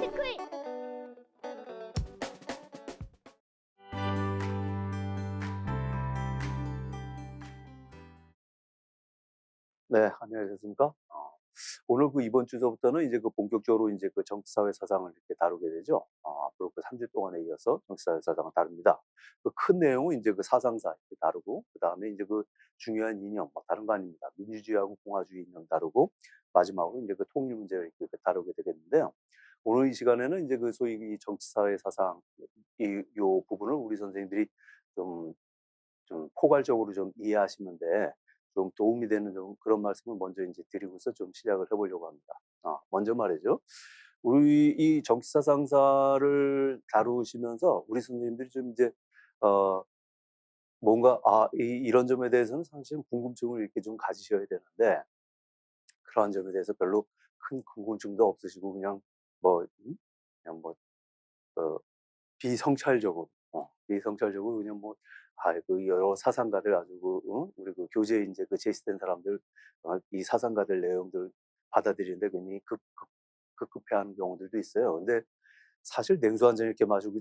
퀴즈. 네, 안녕하셨습니까? 오늘 이번 주서부터는 이제 본격적으로 이제 정치, 사회, 사상을 이렇게 다루게 되죠. 앞으로 3주 동안에 이어서 정치, 사회, 사상을 다룹니다. 큰 내용은 이제 사상사 이렇게 다루고, 그 다음에 이제 중요한 이념, 다른 거 아닙니다. 민주주의하고 공화주의 이념 다루고, 마지막으로 이제 통일 문제를 이렇게 다루게 되겠는데요. 오늘 이 시간에는 이제 소위 이 정치, 사회, 사상, 요 부분을 우리 선생님들이 좀 포괄적으로 좀 이해하시는데 좀 도움이 되는 좀 그런 말씀을 먼저 이제 드리고서 좀 시작을 해보려고 합니다. 먼저 말이죠. 우리 이 정치사상사를 다루시면서 우리 선생님들이 좀 이제 어 뭔가 이런 점에 대해서는 사실 궁금증을 이렇게 좀 가지셔야 되는데 그러한 점에 대해서 별로 큰 궁금증도 없으시고 그냥 뭐 그냥 뭐 어, 비성찰적으로 그냥 여러 사상가들 아주 우리 교재에 이제 제시된 사람들 이 사상가들 내용들 받아들이는데 괜히 급급해하는 경우들도 있어요. 근데 사실 냉수 한 잔 이렇게 마시고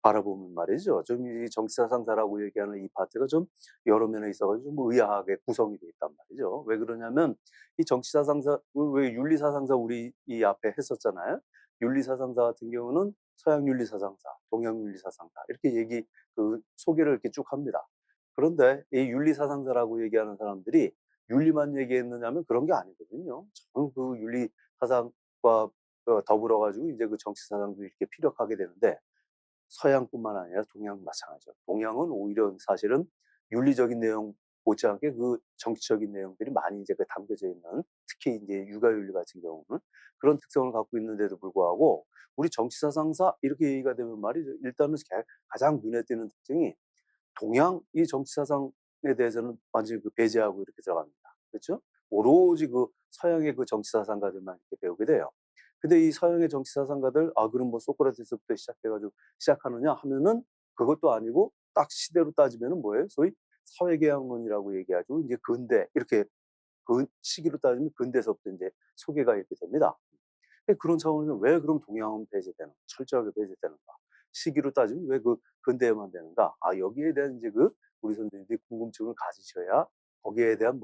바라보면 말이죠. 좀 이 정치사상사라고 얘기하는 이 파트가 좀 여러 면에 있어가지고 좀 의아하게 구성이 돼 있단 말이죠. 왜 그러냐면 이 정치사상사, 왜 윤리사상사 우리 이 앞에 했었잖아요. 윤리사상사 같은 경우는 서양 윤리사상사, 동양 윤리사상사 이렇게 소개를 이렇게 쭉 합니다. 그런데 이 윤리사상사라고 얘기하는 사람들이 윤리만 얘기했느냐면 그런 게 아니거든요. 전 윤리사상과 더불어 가지고 이제 정치사상도 이렇게 피력하게 되는데 서양뿐만 아니라 동양 마찬가지죠. 동양은 오히려 사실은 윤리적인 내용 못지않게 정치적인 내용들이 많이 이제 담겨져 있는, 특히 이제 육아윤리 같은 경우는 그런 특성을 갖고 있는데도 불구하고 우리 정치사상사 이렇게 얘기가 되면 말이죠. 일단은 가장 눈에 띄는 특징이 동양 이 정치사상에 대해서는 완전히 배제하고 이렇게 들어갑니다. 그렇죠? 오로지 서양의 정치사상가들만 이렇게 배우게 돼요. 근데 이 서양의 정치사상가들, 그럼 뭐 소크라테스부터 시작해가지고 시작하느냐 하면은 그것도 아니고 딱 시대로 따지면은 뭐예요? 소위 사회계약론이라고 얘기하죠. 이제 근대, 이렇게 그 시기로 따지면 근대서부터 이제 소개가 이렇게 됩니다. 그런 차원에서 왜 그럼 동양은 배제되는, 철저하게 배제되는가? 시기로 따지면 왜 근대에만 되는가? 여기에 대한 이제 우리 선생님들이 궁금증을 가지셔야 거기에 대한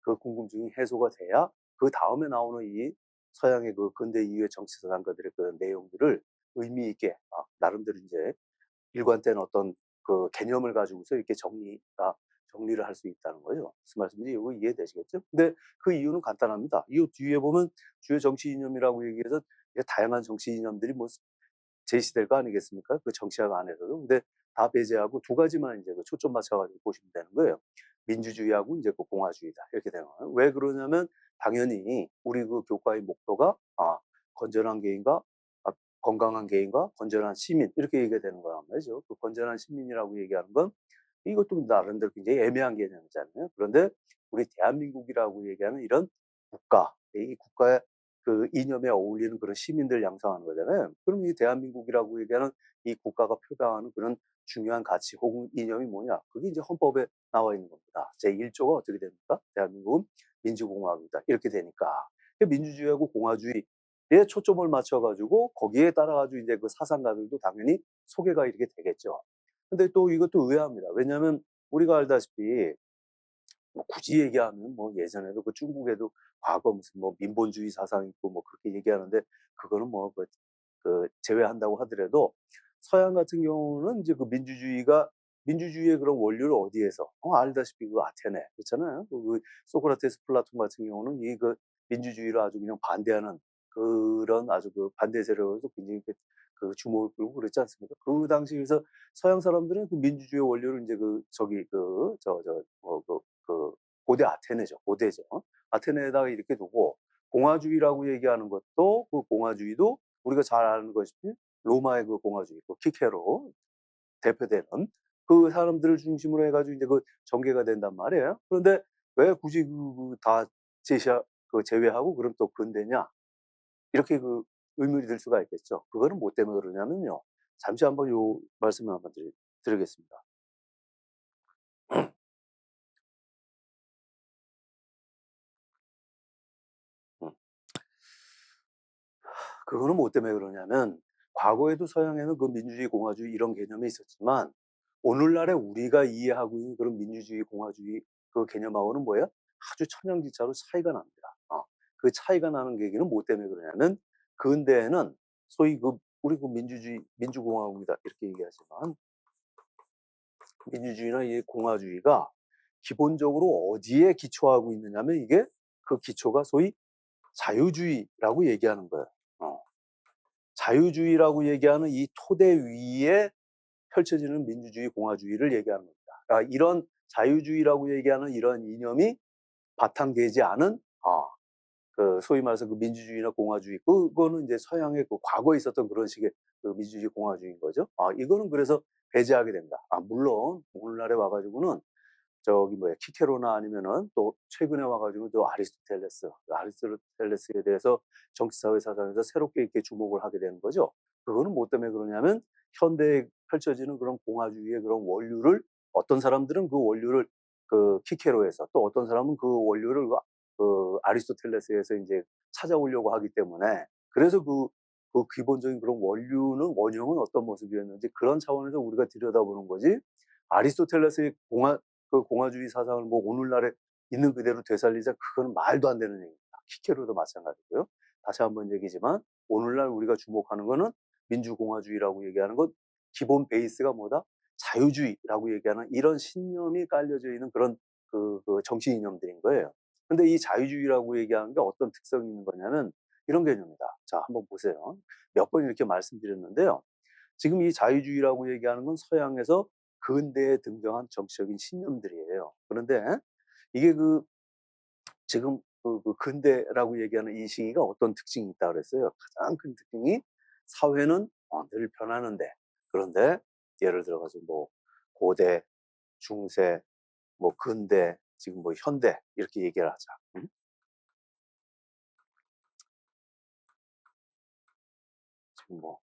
그 궁금증이 해소가 돼야 그 다음에 나오는 이 서양의 근대 이후의 정치사상가들의 그 내용들을 의미 있게 나름대로 이제 일관된 어떤 개념을 가지고서 이렇게 정리를 할 수 있다는 거죠. 무슨 말씀인지 이거 이해되시겠죠? 근데 그 이유는 간단합니다. 이 뒤에 보면 주요 정치 이념이라고 얘기해서 다양한 정치 이념들이 제시될 거 아니겠습니까? 그 정치학 안에서도. 근데 다 배제하고 두 가지만 이제 초점 맞춰가지고 보시면 되는 거예요. 민주주의하고 이제 공화주의다. 이렇게 되는 거예요. 왜 그러냐면 당연히 우리 교과의 목표가 건전한 개인과 건강한 개인과 건전한 시민 이렇게 얘기가 되는 거란 말이죠. 그 건전한 시민이라고 얘기하는 건 이것도 나름대로 굉장히 애매한 개념이잖아요. 그런데 우리 대한민국이라고 얘기하는 이런 국가, 이 국가의 이념에 어울리는 그런 시민들 양성하는 거잖아요. 그럼 이 대한민국이라고 얘기하는 이 국가가 표방하는 그런 중요한 가치 혹은 이념이 뭐냐? 그게 이제 헌법에 나와 있는 겁니다. 제1조가 어떻게 됩니까? 대한민국은 민주공화국이다. 이렇게 되니까. 민주주의하고 공화주의에 초점을 맞춰가지고 거기에 따라가지고 이제 사상가들도 당연히 소개가 이렇게 되겠죠. 근데 또 이것도 의아합니다. 왜냐하면 우리가 알다시피 굳이 얘기하면 예전에도 중국에도 과거 무슨 민본주의 사상이 있고 그렇게 얘기하는데 그거는 제외한다고 하더라도 서양 같은 경우는 이제 민주주의의 그런 원료를 어디에서 알다시피 아테네 그렇잖아요. 소크라테스, 플라톤 같은 경우는 민주주의를 아주 그냥 반대하는 그런 아주 반대 세력에서 굉장히 주목을 끌고 그랬지 않습니까? 그 당시에서 서양 사람들은 민주주의 원료를 이제 고대 아테네죠. 고대죠. 아테네에다가 이렇게 두고 공화주의라고 얘기하는 것도 공화주의도 우리가 잘 아는 것이 로마의 공화주의, 키케로 대표되는 그 사람들을 중심으로 해가지고 이제 전개가 된단 말이에요. 그런데 왜 굳이 다 제외하고 그럼 또 근대냐? 이렇게 의문이 들 수가 있겠죠. 그거는 뭐 때문에 그러냐면요. 잠시 한번 요 말씀을 한번 드리겠습니다. 그거는 뭐 때문에 그러냐면 과거에도 서양에는 그 민주주의, 공화주의 이런 개념이 있었지만 오늘날에 우리가 이해하고 있는 그런 민주주의, 공화주의 그 개념하고는 뭐예요? 아주 천양지차로 차이가 납니다. 그 차이가 나는 계기는 뭐 때문에 그러냐면 근대에는 소위 그 우리 그 민주주의, 민주공화국이다 이렇게 얘기하지만 민주주의나 이 공화주의가 기본적으로 어디에 기초하고 있느냐면 이게 그 기초가 소위 자유주의라고 얘기하는 거예요. 자유주의라고 얘기하는 이 토대 위에 펼쳐지는 민주주의, 공화주의를 얘기하는 겁니다. 그러니까 이런 자유주의라고 얘기하는 이런 이념이 바탕되지 않은 그 소위 말해서 그 민주주의나 공화주의 그거는 이제 서양의 그 과거에 있었던 그런 식의 그 민주주의, 공화주의인 거죠. 이거는 그래서 배제하게 됩니다. 물론 오늘날에 와가지고는 저기 뭐야 키케로나 아니면은 또 최근에 와가지고 또 아리스토텔레스에 대해서 정치사회 사상에서 새롭게 이렇게 주목을 하게 되는 거죠. 그거는 뭐 때문에 그러냐면 현대에 펼쳐지는 그런 공화주의의 그런 원류를 어떤 사람들은 그 원류를 그 키케로에서 또 어떤 사람은 그 원류를 그 아리스토텔레스에서 이제 찾아오려고 하기 때문에 그래서 그 기본적인 그런 원류는 원형은 어떤 모습이었는지 그런 차원에서 우리가 들여다보는 거지. 아리스토텔레스의 그 공화주의 사상을 뭐 오늘날에 있는 그대로 되살리자 그거는 말도 안 되는 얘기입니다. 키케로도 마찬가지고요. 다시 한번 얘기지만 오늘날 우리가 주목하는 거는 민주공화주의라고 얘기하는 것 기본 베이스가 뭐다? 자유주의라고 얘기하는 이런 신념이 깔려져 있는 그런 그 정치 이념들인 거예요. 근데 이 자유주의라고 얘기하는 게 어떤 특성이 있는 거냐면 이런 개념입니다. 자, 한번 보세요. 몇 번 이렇게 말씀드렸는데요. 지금 이 자유주의라고 얘기하는 건 서양에서 근대에 등장한 정치적인 신념들이에요. 그런데 이게 지금 그 근대라고 얘기하는 이 시기가 어떤 특징이 있다 그랬어요. 가장 큰 특징이 사회는 늘 변하는데 그런데 예를 들어가지고 뭐 고대, 중세, 뭐 근대, 지금 뭐 현대 이렇게 얘기를 하자. 지금 뭐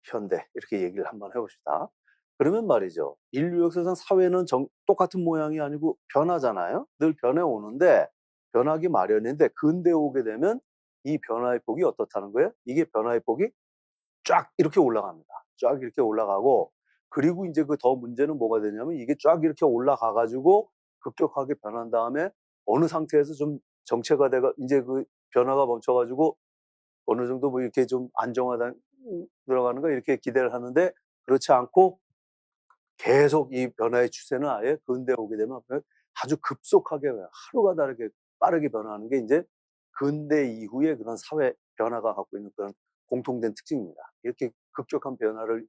현대 이렇게 얘기를 한번 해봅시다. 그러면 말이죠. 인류 역사상 사회는 똑같은 모양이 아니고 변하잖아요. 늘 변해오는데 변하기 마련인데 근대에 오게 되면 이 변화의 폭이 어떻다는 거예요? 이게 변화의 폭이 쫙 이렇게 올라갑니다. 쫙 이렇게 올라가고 그리고 이제 그 더 문제는 뭐가 되냐면 이게 쫙 이렇게 올라가 가지고 급격하게 변한 다음에 어느 상태에서 좀 정체가 돼가 이제 그 변화가 멈춰 가지고 어느 정도 뭐 이렇게 좀 안정화된 들어가는 거 이렇게 기대를 하는데 그렇지 않고 계속 이 변화의 추세는 아예 근대에 오게 되면 아주 급속하게 하루가 다르게 빠르게 변화하는 게 이제 근대 이후의 그런 사회 변화가 갖고 있는 그런 공통된 특징입니다. 이렇게 급격한 변화를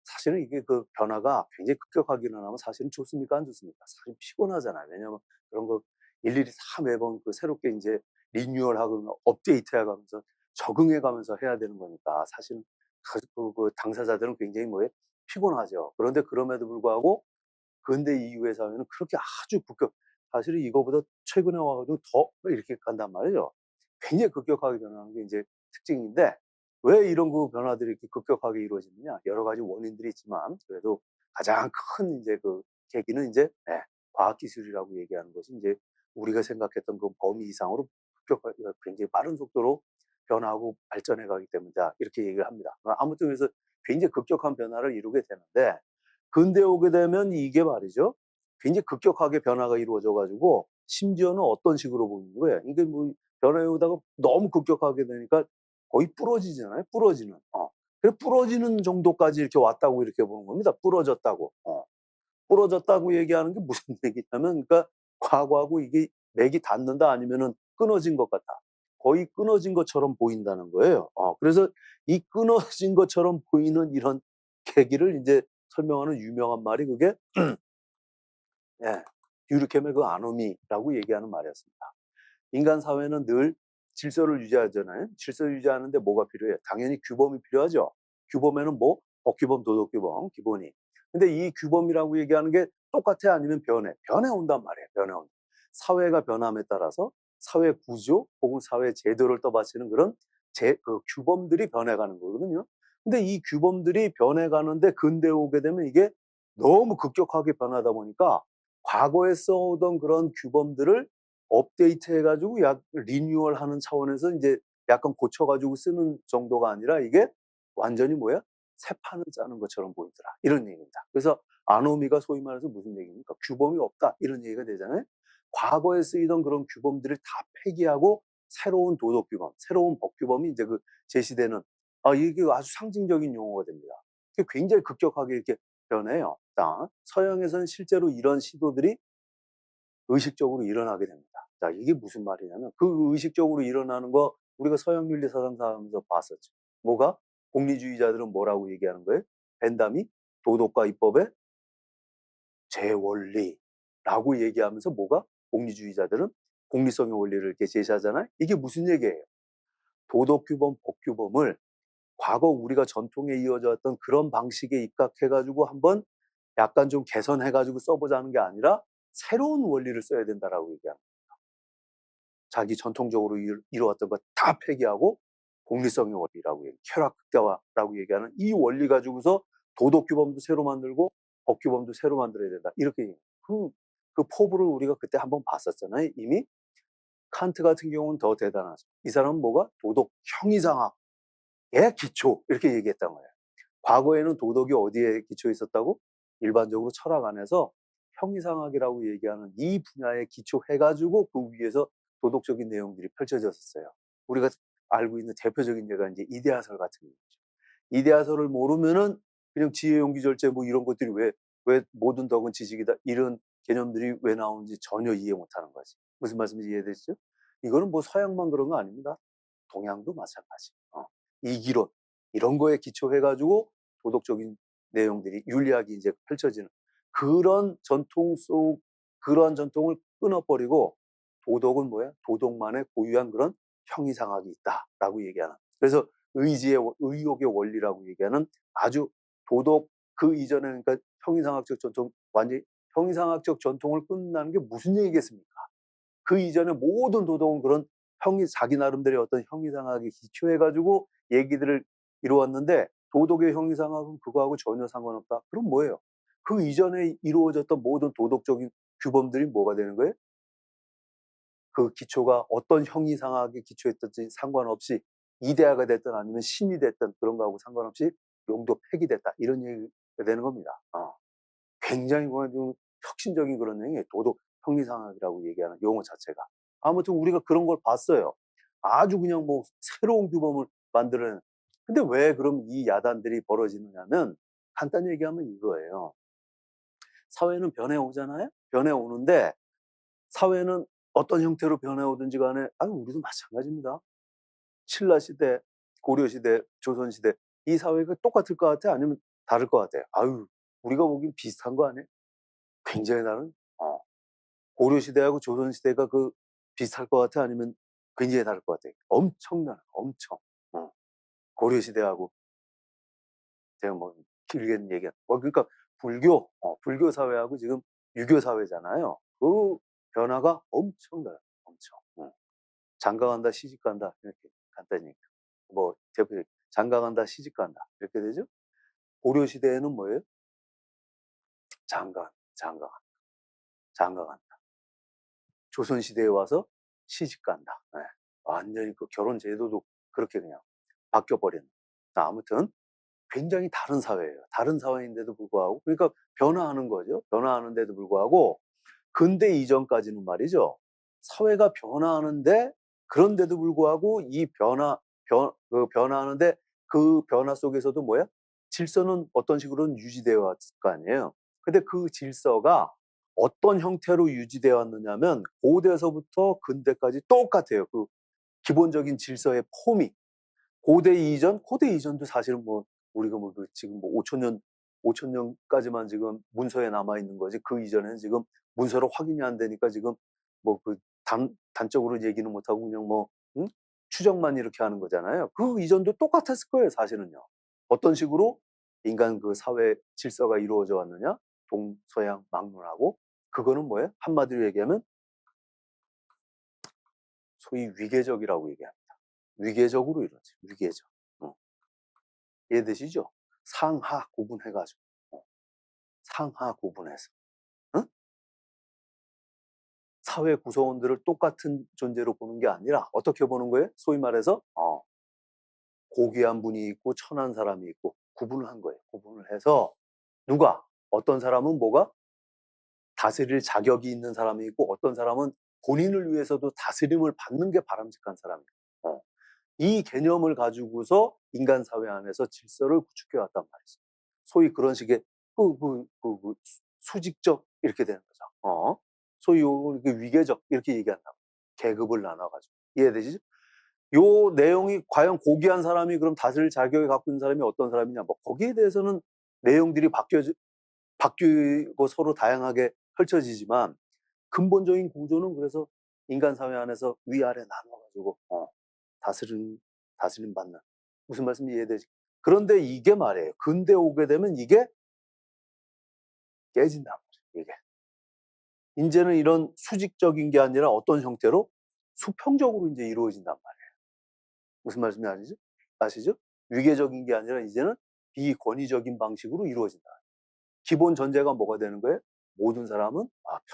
사실은 이게 그 변화가 굉장히 급격하게 일어나면 사실은 좋습니까? 안 좋습니까? 사실 피곤하잖아요. 왜냐하면 그런 거 일일이 다 매번 그 새롭게 이제 리뉴얼하고 업데이트해 가면서 적응해 가면서 해야 되는 거니까 사실은 그 당사자들은 굉장히 뭐에 피곤하죠. 그런데 그럼에도 불구하고 근대 이후의 사회는 그렇게 아주 사실은 이거보다 최근에 와 가지고 더 이렇게 간단 말이죠. 굉장히 급격하게 변하는 게 이제 특징인데 왜 이런 그 변화들이 이렇게 급격하게 이루어지느냐? 여러 가지 원인들이 있지만 그래도 가장 큰 이제 그 계기는 이제 과학기술이라고 얘기하는 것이 이제 우리가 생각했던 그 범위 이상으로 급격하게 굉장히 빠른 속도로 변화하고 발전해 가기 때문이다. 이렇게 얘기를 합니다. 아무튼 그래서 굉장히 급격한 변화를 이루게 되는데 근대에 오게 되면 이게 말이죠. 굉장히 급격하게 변화가 이루어져 가지고 심지어는 어떤 식으로 보이는 거예요. 이게 뭐 변화해 오다가 너무 급격하게 되니까 거의 부러지잖아요. 부러지는. 그래 부러지는 정도까지 이렇게 왔다고 이렇게 보는 겁니다. 부러졌다고. 부러졌다고 얘기하는 게 무슨 얘기냐면 그러니까 과거하고 이게 맥이 닿는다 아니면은 끊어진 것 같다. 거의 끊어진 것처럼 보인다는 거예요. 그래서 이 끊어진 것처럼 보이는 이런 계기를 이제 설명하는 유명한 말이 그게 예. 듀르켐의 그 아노미라고 얘기하는 말이었습니다. 인간 사회는 늘 질서를 유지하잖아요. 질서 유지하는데 뭐가 필요해요? 당연히 규범이 필요하죠. 규범에는 뭐 법규범, 도덕규범 기본이. 근데 이 규범이라고 얘기하는 게 똑같아 아니면 변해? 변해온단 말이에요. 변해온다. 사회가 변함에 따라서 사회 구조 혹은 사회 제도를 떠받치는 그런 그 규범들이 변해가는 거거든요. 근데 이 규범들이 변해가는데 근대에 오게 되면 이게 너무 급격하게 변하다 보니까 과거에 써오던 그런 규범들을 업데이트 해가지고 약 리뉴얼하는 차원에서 이제 약간 고쳐 가지고 쓰는 정도가 아니라 이게 완전히 뭐야? 새 판을 짜는 것처럼 보이더라. 이런 얘기입니다. 그래서 아노미가 소위 말해서 무슨 얘기입니까? 규범이 없다. 이런 얘기가 되잖아요. 과거에 쓰이던 그런 규범들을 다 폐기하고 새로운 도덕 규범, 새로운 법 규범이 이제 그 제시되는, 이게 아주 상징적인 용어가 됩니다. 이게 굉장히 급격하게 이렇게 변해요. 자, 서양에서는 실제로 이런 시도들이 의식적으로 일어나게 됩니다. 자, 이게 무슨 말이냐면 그 의식적으로 일어나는 거 우리가 서양 윤리 사상사하면서 봤었죠. 뭐가? 공리주의자들은 뭐라고 얘기하는 거예요? 벤담이 도덕과 입법의 제원리라고 얘기하면서 뭐가? 공리주의자들은 공리성의 원리를 이렇게 제시하잖아요. 이게 무슨 얘기예요? 도덕규범, 법규범을 과거 우리가 전통에 이어져 왔던 그런 방식에 입각해가지고 한번 약간 좀 개선해가지고 써보자는 게 아니라 새로운 원리를 써야 된다라고 얘기합니다. 자기 전통적으로 이루어왔던 거 다 폐기하고 공리성의 원리라고 얘기, 쾌락 극대화라고 얘기하는 이 원리 가지고서 도덕 규범도 새로 만들고 법 규범도 새로 만들어야 된다. 이렇게 그 포부를 우리가 그때 한번 봤었잖아요. 이미 칸트 같은 경우는 더 대단하죠. 이 사람은 뭐가? 도덕 형이상학의 기초 이렇게 얘기했단 거예요. 과거에는 도덕이 어디에 기초 있었다고? 일반적으로 철학 안에서 형이상학이라고 얘기하는 이 분야에 기초해가지고 그 위에서 도덕적인 내용들이 펼쳐졌었어요. 우리가 알고 있는 대표적인 예가 이제 이데아설 같은 거죠. 이데아설을 모르면은 그냥 지혜, 용기, 절제 뭐 이런 것들이 왜 모든 덕은 지식이다 이런 개념들이 왜 나오는지 전혀 이해 못하는 거지. 무슨 말씀인지 이해되시죠? 이거는 뭐 서양만 그런 거 아닙니다. 동양도 마찬가지. 이기론 이런 거에 기초해가지고 도덕적인 내용들이 윤리학이 이제 펼쳐지는 그런 전통 속 그러한 전통을 끊어버리고 도덕은 뭐야? 도덕만의 고유한 그런 형이상학이 있다라고 얘기하는. 그래서 의욕의 원리라고 얘기하는 아주 도덕 그 이전에 그러니까 형이상학적 전통 완전히 형이상학적 전통을 끊는다는 게 무슨 얘기겠습니까? 그 이전에 모든 도덕은 그런 자기 나름대로의 어떤 형이상학에 기초해가지고 얘기들을 이루었는데 도덕의 형이상학은 그거하고 전혀 상관없다. 그럼 뭐예요? 그 이전에 이루어졌던 모든 도덕적인 규범들이 뭐가 되는 거예요? 그 기초가 어떤 형이상학에 기초했든지 상관없이 이데아가 됐든 아니면 신이 됐든 그런 거하고 상관없이 용도 폐기됐다. 이런 얘기가 되는 겁니다. 굉장히 좀 혁신적인 그런 내용이 도덕 형이상학이라고 얘기하는 용어 자체가. 아무튼 우리가 그런 걸 봤어요. 아주 그냥 뭐 새로운 규범을 만드는. 근데 왜 그럼 이 야단들이 벌어지느냐면 간단히 얘기하면 이거예요. 사회는 변해오잖아요. 변해오는데 사회는 어떤 형태로 변해오든지 간에 우리도 마찬가지입니다. 신라시대, 고려시대, 조선시대 이 사회가 똑같을 것 같아? 아니면 다를 것 같아요? 우리가 보기엔 비슷한 거 아니에요? 굉장히 다른? 고려시대하고 조선시대가 비슷할 것 같아? 아니면 굉장히 다를 것 같아? 엄청. 고려시대하고 제가 뭐 길게 얘기한 그러니까 불교 사회하고 지금 유교 사회잖아요. 그 변화가 엄청나요. 엄청. 장가 간다, 시집 간다 이렇게 간단히 얘기해요. 뭐 대표 장가 간다, 시집 간다 이렇게 되죠. 고려 시대에는 뭐예요? 장가 간다. 조선 시대에 와서 시집 간다. 네. 완전히 그 결혼 제도도 그렇게 그냥 바뀌어 버리는. 아무튼 굉장히 다른 사회예요. 다른 사회인데도 불구하고 그러니까 변화하는 거죠. 변화하는데도 불구하고 근대 이전까지는 말이죠. 사회가 변화하는데 그런데도 불구하고 이 변화하는데 그 변화 속에서도 뭐야? 질서는 어떤 식으로는 유지되어 왔을 거 아니에요. 근데 그 질서가 어떤 형태로 유지되어 왔느냐면 고대에서부터 근대까지 똑같아요. 그 기본적인 질서의 폼이. 고대 이전도 사실은 뭐 우리가 지금 뭐 5천 년까지만 지금 문서에 남아 있는 거지. 그 이전에는 지금 문서로 확인이 안 되니까 지금 뭐 단적으로 얘기는 못 하고 그냥 뭐 추정만 이렇게 하는 거잖아요. 그 이전도 똑같았을 거예요, 사실은요. 어떤 식으로 인간 그 사회 질서가 이루어져 왔느냐? 동서양 막론하고 그거는 뭐예요? 한마디로 얘기하면 소위 위계적이라고 얘기합니다. 위계적으로 이루어지. 위계적. 이해되시죠? 상하 구분해가지고 상하 구분해서 사회 구성원들을 똑같은 존재로 보는 게 아니라 어떻게 보는 거예요? 소위 말해서 고귀한 분이 있고 천한 사람이 있고 구분을 한 거예요. 구분을 해서 누가 어떤 사람은 뭐가 다스릴 자격이 있는 사람이 있고 어떤 사람은 본인을 위해서도 다스림을 받는 게 바람직한 사람이에요. 이 개념을 가지고서 인간 사회 안에서 질서를 구축해 왔단 말이죠. 소위 그런 식의 수직적 이렇게 되는 거죠. 소위 이렇게 위계적 이렇게 얘기한다. 계급을 나눠가지고 이해되시죠? 요 내용이 과연 고귀한 사람이 그럼 다스릴 자격을 갖고 있는 사람이 어떤 사람이냐, 뭐 거기에 대해서는 내용들이 바뀌고 서로 다양하게 펼쳐지지만 근본적인 구조는 그래서 인간 사회 안에서 위아래 나눠가지고 다스림 받는, 무슨 말씀인지 이해되지? 그런데 이게 말이에요. 근대 오게 되면 이게 깨진단 말이에요. 이게 이제는 이런 수직적인 게 아니라 어떤 형태로 수평적으로 이제 이루어진단 말이에요. 무슨 말씀인지 아시죠? 위계적인 게 아니라 이제는 비권위적인 방식으로 이루어진다. 기본 전제가 뭐가 되는 거예요? 모든 사람은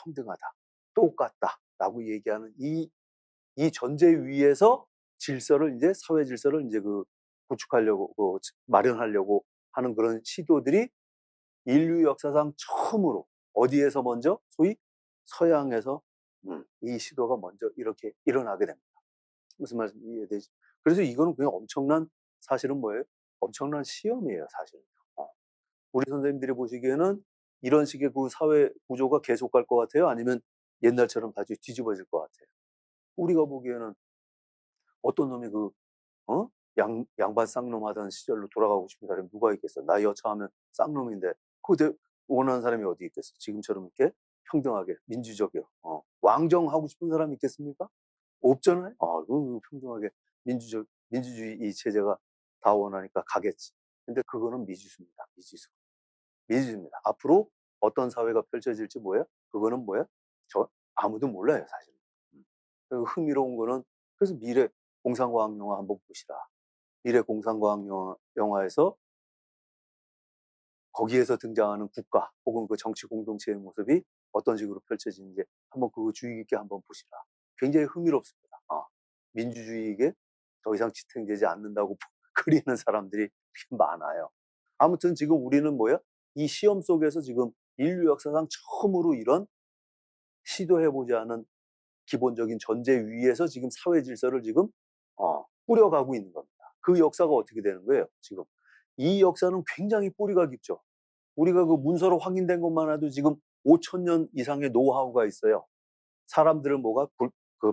평등하다, 똑같다라고 얘기하는 이 전제 위에서 질서를 이제 사회 질서를 이제 구축하려고 마련하려고 하는 그런 시도들이 인류 역사상 처음으로 어디에서 먼저 소위 서양에서 이 시도가 먼저 이렇게 일어나게 됩니다. 무슨 말씀 이해되지? 그래서 이거는 그냥 엄청난, 사실은 뭐예요? 엄청난 시험이에요, 사실. 우리 선생님들이 보시기에는 이런 식의 그 사회 구조가 계속 갈 것 같아요? 아니면 옛날처럼 다시 뒤집어질 것 같아요? 우리가 보기에는 어떤 놈이 양반 쌍놈 하던 시절로 돌아가고 싶은 사람이 누가 있겠어? 나이 여차하면 쌍놈인데 그거 원하는 사람이 어디 있겠어? 지금처럼 이렇게 평등하게 민주적이요. 왕정하고 싶은 사람이 있겠습니까? 없잖아요. 평등하게 민주주의 이 체제가 다 원하니까 가겠지. 근데 그거는 미지수입니다. 미지수입니다. 앞으로 어떤 사회가 펼쳐질지 뭐예요? 그거는 뭐예요? 아무도 몰라요, 사실. 흥미로운 거는 그래서 미래 공상과학 영화 한번 보시라. 미래 공상과학 영화에서 거기에서 등장하는 국가 혹은 그 정치 공동체의 모습이 어떤 식으로 펼쳐지는지 한번 그거 주의 깊게 한번 보시라. 굉장히 흥미롭습니다. 민주주의에게 더 이상 지탱되지 않는다고 그리는 사람들이 많아요. 아무튼 지금 우리는 뭐야? 이 시험 속에서 지금 인류 역사상 처음으로 이런 시도해보지 않은 기본적인 전제 위에서 지금 사회 질서를 지금 꾸려가고 있는 겁니다. 그 역사가 어떻게 되는 거예요? 지금 이 역사는 굉장히 뿌리가 깊죠. 우리가 그 문서로 확인된 것만 해도 지금 5,000년 이상의 노하우가 있어요. 사람들을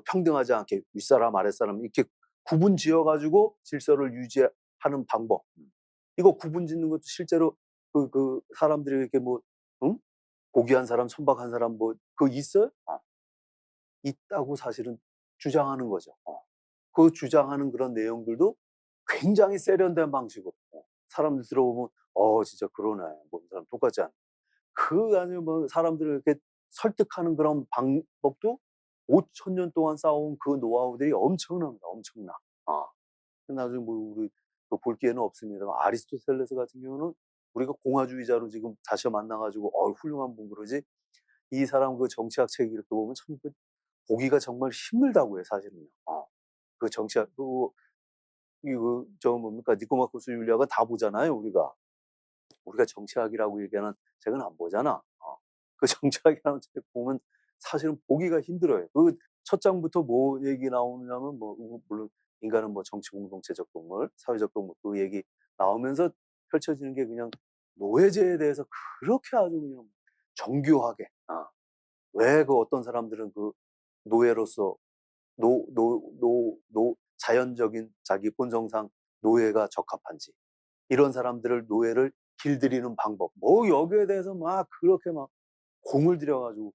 평등하지 않게 윗사람 아랫사람 이렇게 구분 지어가지고 질서를 유지하는 방법. 이거 구분 짓는 것도 실제로 사람들이 이렇게 고귀한 사람, 천박한 사람 있어요? 있다고 사실은 주장하는 거죠. 그 주장하는 그런 내용들도 굉장히 세련된 방식으로 사람들 들어보면 진짜 그러네. 모든 사람 똑같지 않네. 아니면 사람들을 이렇게 설득하는 그런 방법도 5,000년 동안 쌓아온 그 노하우들이 엄청납니다. 엄청나. 나중에 우리 볼 기회는 없습니다. 아리스토텔레스 같은 경우는 우리가 공화주의자로 지금 다시 만나가지고 훌륭한 분 그러지. 이 사람 그 정치학 책 이렇게 보면 참 보기가 정말 힘들다고 해요, 사실은요. 그 정치학 뭡니까 니코마코스 율리아가 다 보잖아요, 우리가 정치학이라고 얘기하는 책은 안 보잖아. 그 정치학이라는 책 보면 사실은 보기가 힘들어요. 그 첫 장부터 뭐 얘기 나오냐면 물론 인간은 정치 공동체적 동물, 사회적 동물 그 얘기 나오면서 펼쳐지는 게 그냥 노예제에 대해서 그렇게 아주 그냥 정교하게 왜 어떤 사람들은 노예로서 자연적인 자기 본성상 노예가 적합한지, 이런 사람들을 노예를 길들이는 방법, 여기에 대해서 그렇게 공을 들여가지고,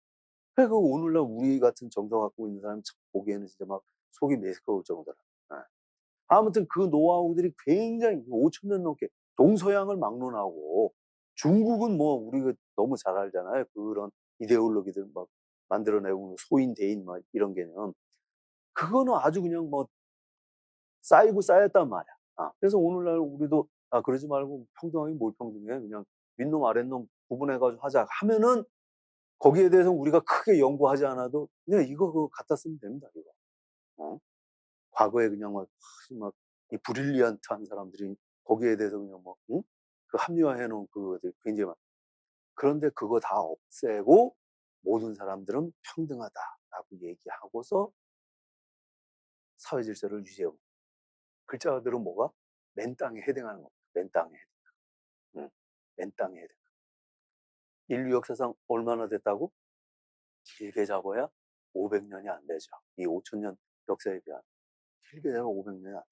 오늘날 우리 같은 정서 갖고 있는 사람 보기에는 진짜 속이 메스꺼울 정도라. 아무튼 그 노하우들이 굉장히 5,000년 넘게 동서양을 막론하고, 중국은 우리가 너무 잘 알잖아요. 그런 이데올로기들 만들어내고 소인 대인 이런 개념. 그거는 아주 그냥 쌓이고 쌓였단 말이야. 그래서 오늘날 우리도 그러지 말고 평등하게 뭘 평등해. 그냥 윗놈 아랫놈 구분해가지고 하자 하면은 거기에 대해서 우리가 크게 연구하지 않아도 그냥 이거 그거 갖다 쓰면 됩니다. 이거. 과거에 그냥 막 이 브릴리언트한 사람들이 거기에 대해서 그냥 뭐 그 합리화해 놓은 그것들 굉장히 많. 그런데 그거 다 없애고 모든 사람들은 평등하다라고 얘기하고서 사회 질서를 유지하고, 글자들은 뭐가 맨 땅에 해당하는 겁니다. 맨 땅에 해당. 맨 땅에 해당. 인류 역사상 얼마나 됐다고? 길게 잡아야 500년이 안 되죠. 이 5000년 역사에 비하면 길게 잡아 500년이 안.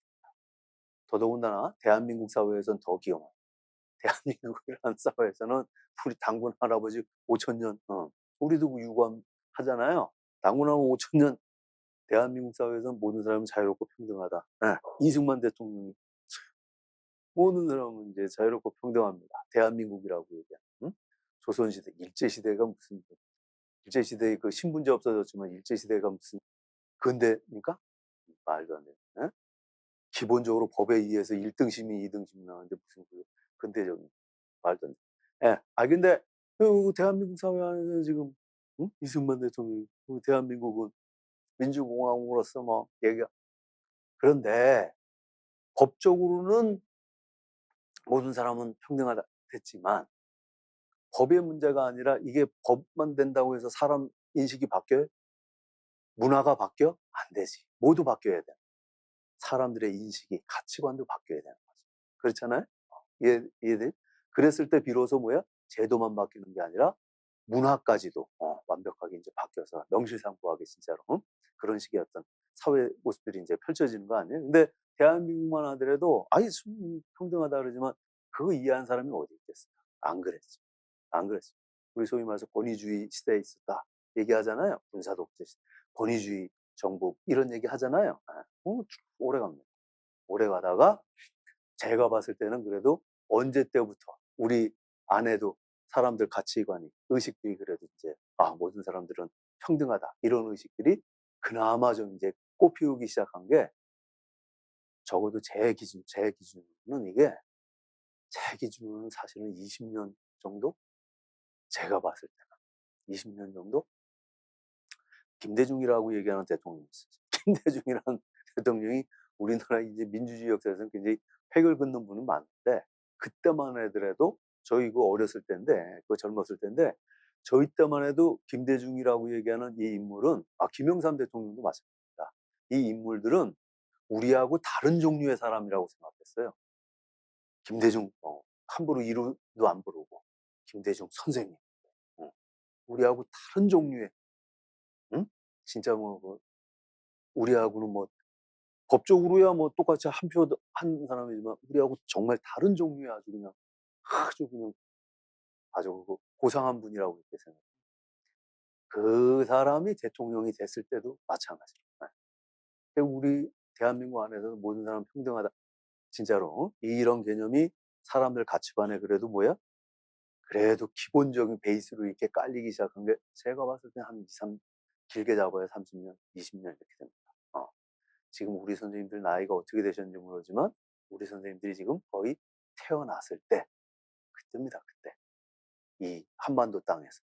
더더군다나 대한민국 사회에서는 더 기억나요. 대한민국이라는 사회에서는 우리 당군 할아버지 5000년, 우리도 유감 하잖아요. 당군하고 5000년 대한민국 사회에서는 모든 사람은 자유롭고 평등하다. 네. 이승만 대통령이 모든 사람은 이제 자유롭고 평등합니다. 대한민국이라고 얘기하는. 조선시대, 일제시대가 무슨, 일제시대에 그 신분제 없어졌지만 일제시대가 무슨 근대입니까? 말도 안 돼. 네? 기본적으로 법에 의해서 1등 심의, 2등 심의 나왔는데 무슨 그 근대적인 말도 안 돼. 예. 근데 그 대한민국 사회 안에서 지금 이승만 대통령이 대한민국은 민주공화국으로서 뭐 얘기가, 그런데 법적으로는 모든 사람은 평등하다 됐지만 법의 문제가 아니라 이게 법만 된다고 해서 사람 인식이 바뀌어요? 문화가 바뀌어? 안 되지. 모두 바뀌어야 돼. 사람들의 인식이, 가치관도 바뀌어야 되는 거죠. 그렇잖아요? 이해돼? 그랬을 때 비로소 뭐야? 제도만 바뀌는 게 아니라 문화까지도 완벽하게 이제 바뀌어서 명실상부하게 진짜로 그런 식의 어떤 사회 모습들이 이제 펼쳐지는 거 아니에요? 근데 대한민국만 하더라도 아이 평등하다 그러지만 그거 이해한 사람이 어디 있겠어요? 안 그랬죠. 안 그랬죠. 우리 소위 말해서 권위주의 시대에 있었다 얘기하잖아요. 군사독재 시대, 권위주의 정부 이런 얘기 하잖아요. 오래 갑니다. 오래 가다가 제가 봤을 때는 그래도 언제 때부터 우리 안에도 사람들 가치관이, 의식들이 그래도 이제 모든 사람들은 평등하다 이런 의식들이 그나마 좀 이제 꽃피우기 시작한 게, 적어도 제 기준으로는 이게, 제 기준으로는 사실은 20년 정도, 제가 봤을 때는 20년 정도 김대중이라고 얘기하는 대통령이 있었어요. 김대중이라는 대통령이 우리나라 이제 민주주의 역사에서는 굉장히 획을 긋는 분은 많은데, 그때만 해더라도 저희 그 어렸을 때인데, 그 젊었을 때인데, 저희 때만 해도 김대중이라고 얘기하는 이 인물은, 김영삼 대통령도 마찬가지입니다. 이 인물들은 우리하고 다른 종류의 사람이라고 생각했어요. 김대중 함부로 이름도 안 부르고 김대중 선생님, 우리하고 다른 종류의, 진짜 뭐 우리하고는 뭐 법적으로야 뭐 똑같이 한 표 한 사람이지만 우리하고 정말 다른 종류의 아주 그냥 고상한 분이라고 이렇게 생각해요. 그 사람이 대통령이 됐을 때도 마찬가지로. 우리 대한민국 안에서 모든 사람 평등하다. 진짜로 이런 개념이 사람들 가치관에 그래도 뭐야? 그래도 기본적인 베이스로 이렇게 깔리기 시작한 게 제가 봤을 때 한 2, 3, 길게 잡아야 30년, 20년 이렇게 됩니다. 지금 우리 선생님들 나이가 어떻게 되셨는지 모르지만 우리 선생님들이 지금 거의 태어났을 때 그때입니다. 그때 이 한반도 땅에서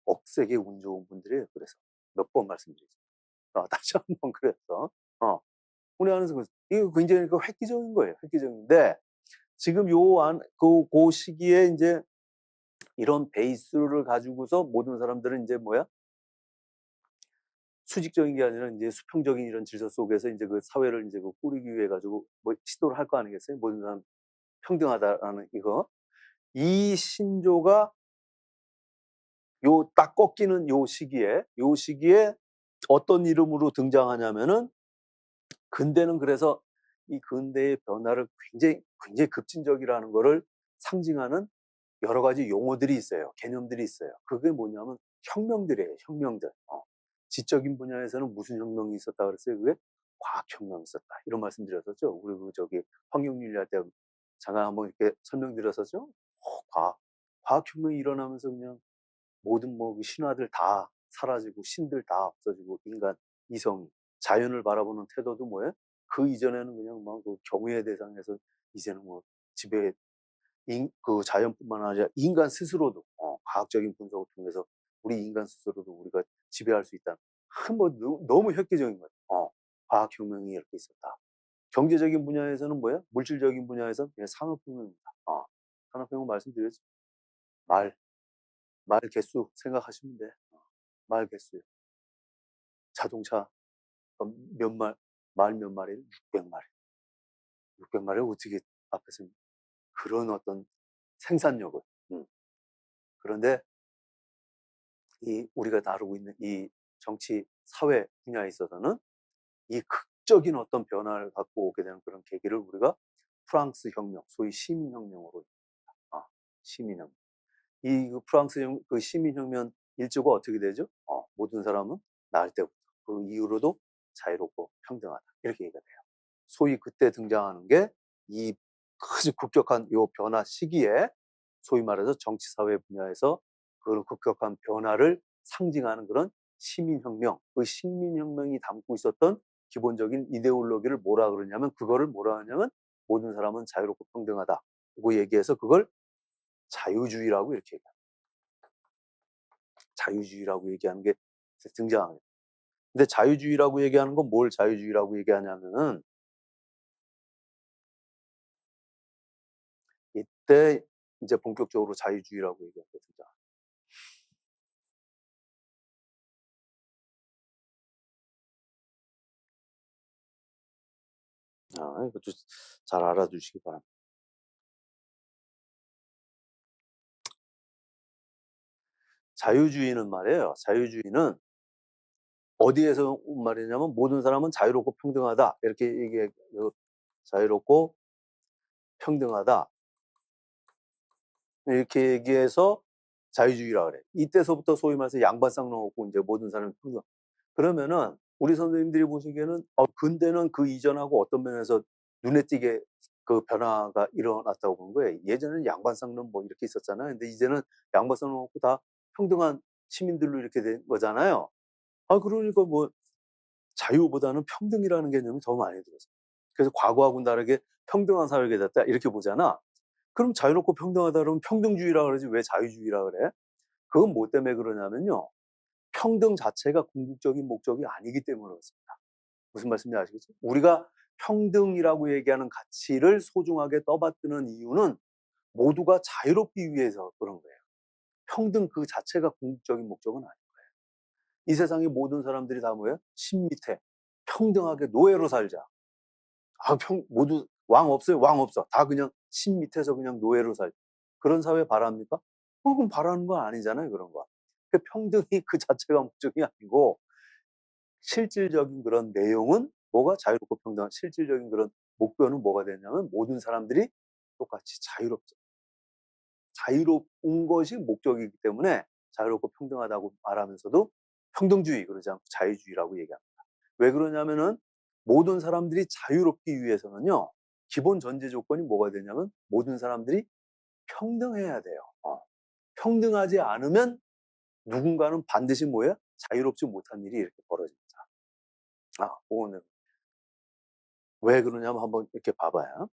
억세게 운 좋은 분들이에요. 그래서 몇 번 말씀드리죠. 다시 한번 그래서 우리 안에서 이거 굉장히 획기적인 거예요. 획기적인데 지금 그 시기에 이제 이런 베이스를 가지고서 모든 사람들은 이제 뭐야? 수직적인 게 아니라 이제 수평적인 이런 질서 속에서 이제 그 사회를 이제 꾸리기 위해 가지고 뭐 시도를 할 거 아니겠어요? 모든 사람 평등하다라는 이거. 이 신조가 딱 꺾이는 요 시기에 어떤 이름으로 등장하냐면은, 근대는 그래서 이 근대의 변화를 굉장히 급진적이라는 거를 상징하는 여러 가지 용어들이 있어요. 개념들이 있어요. 그게 뭐냐면 혁명들이에요. 혁명들. 지적인 분야에서는 무슨 혁명이 있었다 그랬어요? 그게 과학혁명이 있었다. 이런 말씀 드렸었죠. 우리 환경윤리 할 때 잠깐 한번 이렇게 설명드렸었죠. 과학혁명이 일어나면서 그냥 모든 신화들 다 사라지고 신들 다 없어지고 인간 이성이 자연을 바라보는 태도도 뭐예요? 그 이전에는 그냥 막 그 경외의 대상에서 이제는 뭐 지배, 그 자연뿐만 아니라 인간 스스로도 과학적인 분석을 통해서 우리 인간 스스로도 우리가 지배할 수 있다. 뭐 너무 획기적인 거예요. 과학혁명이 이렇게 있었다. 경제적인 분야에서는 뭐예요? 물질적인 분야에서는 그냥 산업혁명입니다. 산업혁명 말씀드렸죠. 말 개수 생각하시면 돼. 말 개수. 자동차 몇 말 몇 마리? 600마리. 600마리 어떻게 앞에서 그런 어떤 생산력을. 그런데 이 우리가 다루고 있는 이 정치 사회 분야에 있어서는 이 극적인 어떤 변화를 갖고 오게 되는 그런 계기를 우리가 프랑스 혁명, 소위 시민혁명으로 시민혁명. 이 프랑스 그 시민혁명 일조가 어떻게 되죠? 모든 사람은 낳을 때부터 그 이후로도 자유롭고 평등하다 이렇게 얘기가 돼요. 소위 그때 등장하는 게 이 아주 급격한 요 변화 시기에 소위 말해서 정치 사회 분야에서 그런 급격한 변화를 상징하는 그런 시민혁명, 그 시민혁명이 담고 있었던 기본적인 이데올로기를 뭐라 그러냐면 그거를 뭐라 하냐면 모든 사람은 자유롭고 평등하다고 얘기해서 그걸 자유주의라고 이렇게 얘기합니다. 자유주의라고 얘기하는 게 등장합니다. 근데 자유주의라고 얘기하는 건 뭘 자유주의라고 얘기하냐면은 이때 이제 본격적으로 자유주의라고 얘기하게 등장. 이것도 잘 알아두시기 바랍니다. 자유주의는 말이에요. 자유주의는 어디에서 온 말이냐면 모든 사람은 자유롭고 평등하다 이렇게 얘기해. 자유롭고 평등하다 이렇게 얘기해서 자유주의라 그래. 이때서부터 소위 말해서 양반상 넣고 이제 모든 사람이 평등. 그러면은 우리 선생님들이 보시기에는 근대는 그 이전하고 어떤 면에서 눈에 띄게 그 변화가 일어났다고 본 거예요. 예전에는 양반상론 뭐 이렇게 있었잖아요. 근데 이제는 양반상론 없고 다 평등한 시민들로 이렇게 된 거잖아요. 그러니까 뭐 자유보다는 평등이라는 개념이 더 많이 들었어요. 그래서 과거하고는 다르게 평등한 사회가 됐다 이렇게 보잖아. 그럼 자유롭고 평등하다 그러면 평등주의라 그러지 왜 자유주의라 그래? 그건 뭐 때문에 그러냐면요. 평등 자체가 궁극적인 목적이 아니기 때문에 그렇습니다. 무슨 말씀인지 아시겠죠? 우리가 평등이라고 얘기하는 가치를 소중하게 떠받드는 이유는 모두가 자유롭기 위해서 그런 거예요. 평등 그 자체가 궁극적인 목적은 아니에요. 이 세상의 모든 사람들이 다 뭐예요? 신 밑에 평등하게 노예로 살자. 모두 왕 없어요? 왕 없어. 다 그냥 신 밑에서 그냥 노예로 살자. 그런 사회 바랍니까? 그럼 바라는 건 아니잖아요, 그런 거. 그 평등이 그 자체가 목적이 아니고 실질적인 그런 내용은 뭐가 자유롭고 평등한 실질적인 그런 목표는 뭐가 되냐면 모든 사람들이 똑같이 자유로운 것이 목적이기 때문에 자유롭고 평등하다고 말하면서도 평등주의 그러지 않고 자유주의라고 얘기합니다. 왜 그러냐면은 모든 사람들이 자유롭기 위해서는요. 기본 전제 조건이 뭐가 되냐면 모든 사람들이 평등해야 돼요. 평등하지 않으면 누군가는 반드시 뭐예요? 자유롭지 못한 일이 이렇게 벌어집니다. 오늘 왜 그러냐면 한번 이렇게 봐봐요.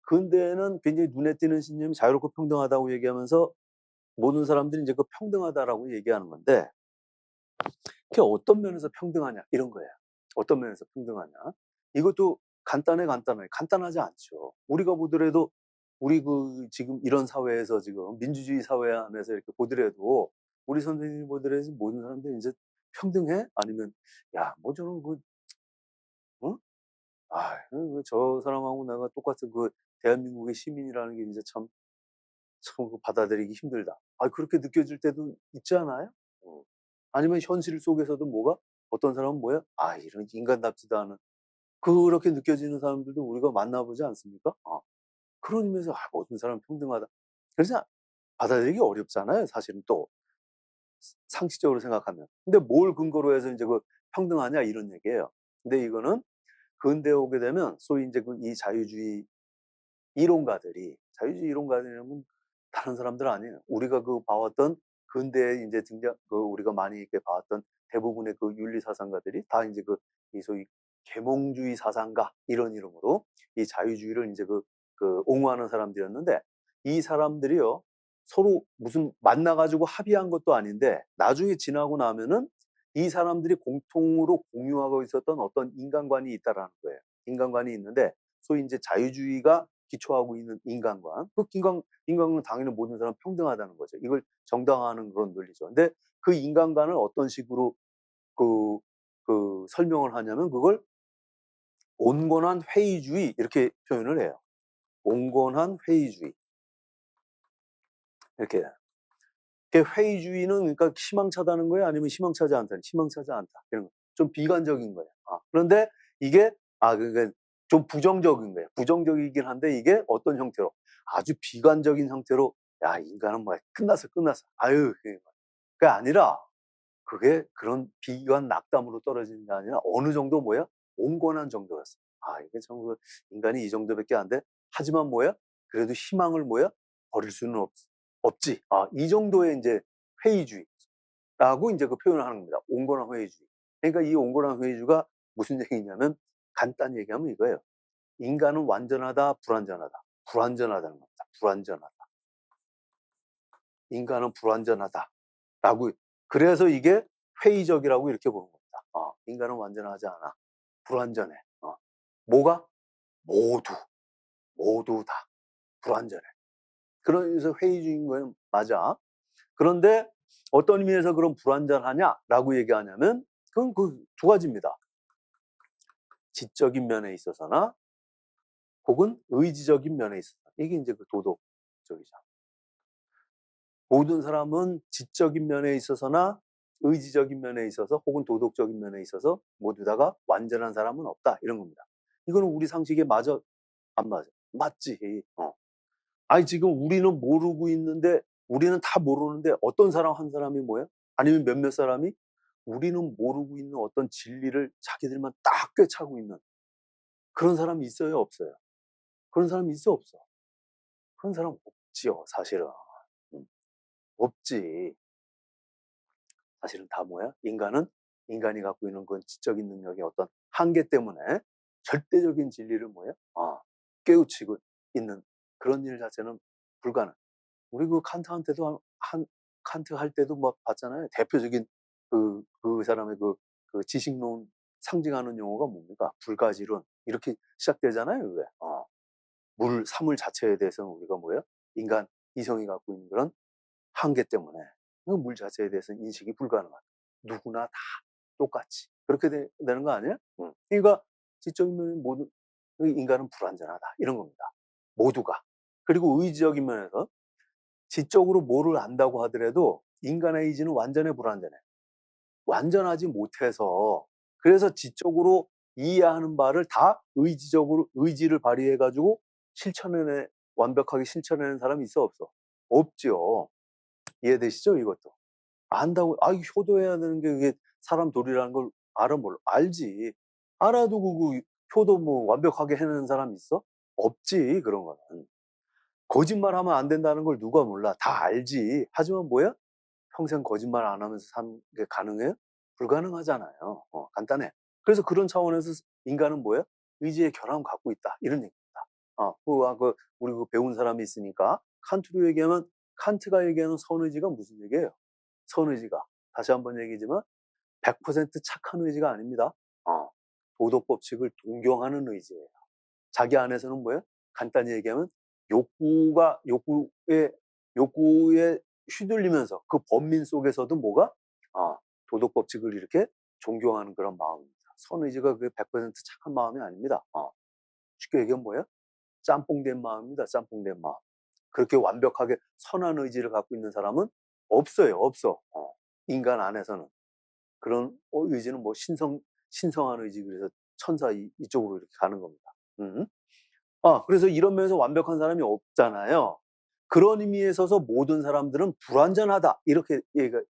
근대에는 굉장히 눈에 띄는 신념이 자유롭고 평등하다고 얘기하면서 모든 사람들이 이제 그 평등하다라고 얘기하는 건데 그게 어떤 면에서 평등하냐 이런 거예요. 어떤 면에서 평등하냐. 이것도 간단하지 않죠. 우리가 보더라도 우리 그 지금 이런 사회에서 지금 민주주의 사회 안에서 이렇게 보더라도 우리 선생님이 보더라도 모든 사람들이 이제 평등해? 아니면 야, 뭐 저런 그 어? 저 사람하고 내가 똑같은 그 대한민국의 시민이라는 게 이제 참 그 받아들이기 힘들다. 그렇게 느껴질 때도 있지 않아요? 아니면 현실 속에서도 뭐가 어떤 사람은 뭐야? 이런 인간답지도 않은 그렇게 느껴지는 사람들도 우리가 만나보지 않습니까? 그런 의미에서 모든 사람 평등하다. 그래서 받아들이기 어렵잖아요. 사실은 또 상식적으로 생각하면. 근데 뭘 근거로 해서 이제 그 평등하냐 이런 얘기예요. 근데 이거는 근대에 오게 되면 소위 이제 그 이 자유주의 이론가들이라면 다른 사람들 아니에요. 우리가 그 봐왔던 근대에 이제 우리가 많이 이렇게 봐왔던 대부분의 그 윤리 사상가들이 다 이제 이 소위 계몽주의 사상가 이런 이름으로 이 자유주의를 이제 옹호하는 사람들이었는데 이 사람들이요 서로 무슨 만나가지고 합의한 것도 아닌데 나중에 지나고 나면은 이 사람들이 공통으로 공유하고 있었던 어떤 인간관이 있다라는 거예요. 인간관이 있는데 소위 이제 자유주의가 기초하고 있는 인간관. 그 인간관은 당연히 모든 사람 평등하다는 거죠. 이걸 정당화하는 그런 논리죠. 근데 그 인간관을 어떤 식으로 그, 설명을 하냐면 그걸 온건한 회의주의 이렇게 표현을 해요. 온건한 회의주의. 이렇게. 회의주의는 그러니까 희망차다는 거예요? 아니면 희망차지 않다? 희망차지 않다. 이런 거. 좀 비관적인 거예요. 그런데 이게, 그러니까 좀 부정적인 거예요. 부정적이긴 한데 이게 어떤 형태로? 아주 비관적인 형태로, 야, 인간은 뭐야. 끝났어. 아유. 그게 아니라, 그게 그런 비관 낙담으로 떨어지는 게 아니라 어느 정도 뭐야? 온건한 정도였어. 이게 참, 인간이 이 정도밖에 안 돼? 하지만 뭐야? 그래도 희망을 뭐야? 버릴 수는 없지. 이 정도의 이제 회의주의라고 이제 그 표현을 하는 겁니다. 온건한 회의주의. 그러니까 이 온건한 회의주의가 무슨 얘기냐면 간단히 얘기하면 이거예요. 인간은 완전하다, 불완전하다. 불완전하다는 겁니다. 불완전하다. 인간은 불완전하다라고. 그래서 이게 회의적이라고 이렇게 보는 겁니다. 인간은 완전하지 않아. 불완전해. 뭐가? 모두 다 불완전해. 그래서 회의주의인 거는 맞아. 그런데 어떤 의미에서 그런 불완전하냐라고 얘기하냐면 그건 그 두 가지입니다. 지적인 면에 있어서나 혹은 의지적인 면에 있어서. 이게 이제 그 도덕적이죠. 모든 사람은 지적인 면에 있어서나 의지적인 면에 있어서 혹은 도덕적인 면에 있어서 모두 다가 완전한 사람은 없다. 이런 겁니다. 이거는 우리 상식에 맞아? 안 맞아? 맞지. 지금 우리는 모르고 있는데 우리는 다 모르는데 어떤 사람 한 사람이 뭐야? 아니면 몇몇 사람이 우리는 모르고 있는 어떤 진리를 자기들만 딱 꿰차고 있는 그런 사람이 있어요? 없어요? 그런 사람이 있어? 없어? 그런 사람 없지요, 사실은. 없지. 사실은 다 뭐야? 인간이 갖고 있는 그런 지적인 능력의 어떤 한계 때문에 절대적인 진리를 뭐야? 깨우치고 있는 그런 일 자체는 불가능. 우리 그 칸트한테도 칸트 할 때도 막 봤잖아요. 대표적인 그 사람의 그 지식론 상징하는 용어가 뭡니까? 불가지론. 이렇게 시작되잖아요, 왜? 사물 자체에 대해서는 우리가 뭐예요? 인간, 이성이 갖고 있는 그런 한계 때문에 그 물 자체에 대해서는 인식이 불가능하다. 누구나 다 똑같이. 그렇게 되는 거 아니에요? 그러니까 지적인 면에 모든 인간은 불완전하다. 이런 겁니다. 모두가. 그리고 의지적인 면에서 지적으로 뭐를 안다고 하더라도 인간의 의지는 완전히 불완전해. 완전하지 못해서 그래서 지적으로 이해하는 바를 다 의지를 발휘해가지고 완벽하게 실천해내는 사람이 있어? 없어? 없죠. 이해되시죠? 이것도. 안다고, 효도해야 되는 게 그게 사람 도리라는 걸 알아 몰라? 알지. 알아도 그 효도 뭐 완벽하게 해내는 사람 있어? 없지, 그런 거는. 거짓말하면 안 된다는 걸 누가 몰라? 다 알지. 하지만 뭐야? 평생 거짓말 안 하면서 사는 게 가능해요? 불가능하잖아요. 간단해. 그래서 그런 차원에서 인간은 뭐야? 의지의 결함을 갖고 있다. 이런 얘기입니다. 우리 배운 사람이 있으니까 칸트로 얘기하면 칸트가 얘기하는 선의지가 무슨 얘기예요? 선의지가 다시 한번 얘기지만 100% 착한 의지가 아닙니다. 도덕 법칙을 동경하는 의지예요. 자기 안에서는 뭐예요? 간단히 얘기하면 욕구에 휘둘리면서 그 범민 속에서도 뭐가? 도덕 법칙을 이렇게 존경하는 그런 마음입니다. 선의지가 그 100% 착한 마음이 아닙니다. 쉽게 얘기하면 뭐예요? 짬뽕된 마음입니다. 짬뽕된 마음. 그렇게 완벽하게 선한 의지를 갖고 있는 사람은 없어요. 없어. 인간 안에서는. 그런 의지는 뭐 신성한 의지, 그래서 천사 이쪽으로 이렇게 가는 겁니다. 그래서 이런 면에서 완벽한 사람이 없잖아요. 그런 의미에 있어서 모든 사람들은 불완전하다. 이렇게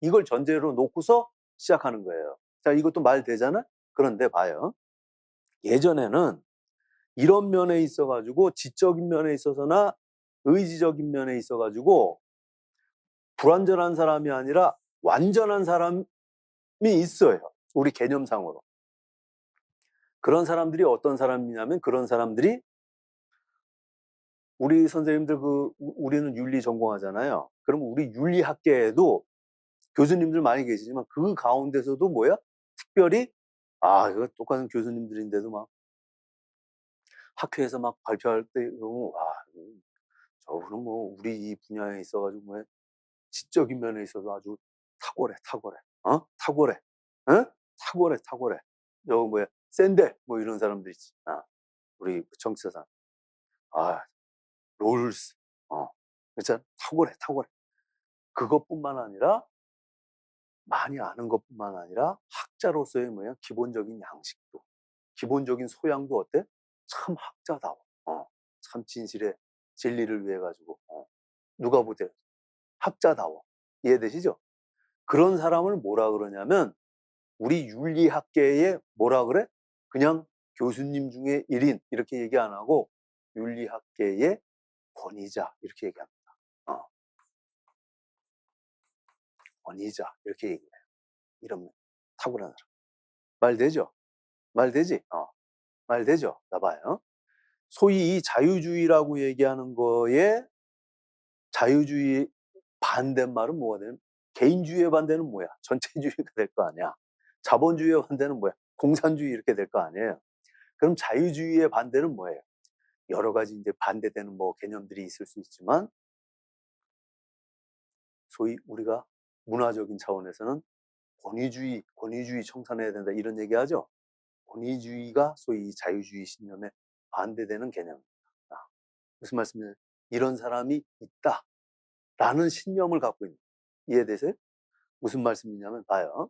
이걸 전제로 놓고서 시작하는 거예요. 자, 이것도 말 되잖아? 그런데 봐요. 예전에는 이런 면에 있어가지고 지적인 면에 있어서나 의지적인 면에 있어가지고 불완전한 사람이 아니라 완전한 사람이 있어요. 우리 개념상으로. 그런 사람들이 어떤 사람이냐면 그런 사람들이 우리 선생님들 우리는 윤리 전공하잖아요. 그럼 우리 윤리학계에도 교수님들 많이 계시지만 그 가운데서도 뭐야? 특별히 이거 똑같은 교수님들인데도 막 학회에서 막 발표할 때 경우 저분은 뭐 우리 이 분야에 있어 가지고 뭐 지적인 면에 있어서 아주 탁월해, 탁월해. 탁월해. 탁월해. 저 뭐야? 센데 뭐 이런 사람들 있지. 우리 정치사상. 아, 롤스. 그렇잖아. 탁월해. 그것뿐만 아니라 많이 아는 것뿐만 아니라 학자로서의 뭐야? 기본적인 양식도, 기본적인 소양도 어때? 참 학자다워. 참 진리를 위해 가지고 누가 보되 학자다워. 이해되시죠? 그런 사람을 뭐라 그러냐면 우리 윤리학계에 뭐라 그래? 그냥 교수님 중에 1인 이렇게 얘기 안 하고 윤리학계의 권위자 이렇게 얘기합니다. 권위자 이렇게 얘기해요. 이런 탁월한 사람. 말 되죠? 말 되지? 말 되죠? 봐봐요. 소위 이 자유주의라고 얘기하는 거에 자유주의 반대말은 뭐가 되냐면 개인주의의 반대는 뭐야? 전체주의가 될 거 아니야. 자본주의의 반대는 뭐야? 공산주의 이렇게 될 거 아니에요. 그럼 자유주의의 반대는 뭐예요? 여러 가지 이제 반대되는 뭐 개념들이 있을 수 있지만 소위 우리가 문화적인 차원에서는 권위주의 청산해야 된다 이런 얘기하죠. 권위주의가 소위 자유주의 신념에 반대되는 개념입니다. 무슨 말씀이냐면 이런 사람이 있다라는 신념을 갖고 있는 이해되세요? 무슨 말씀이냐면 봐요.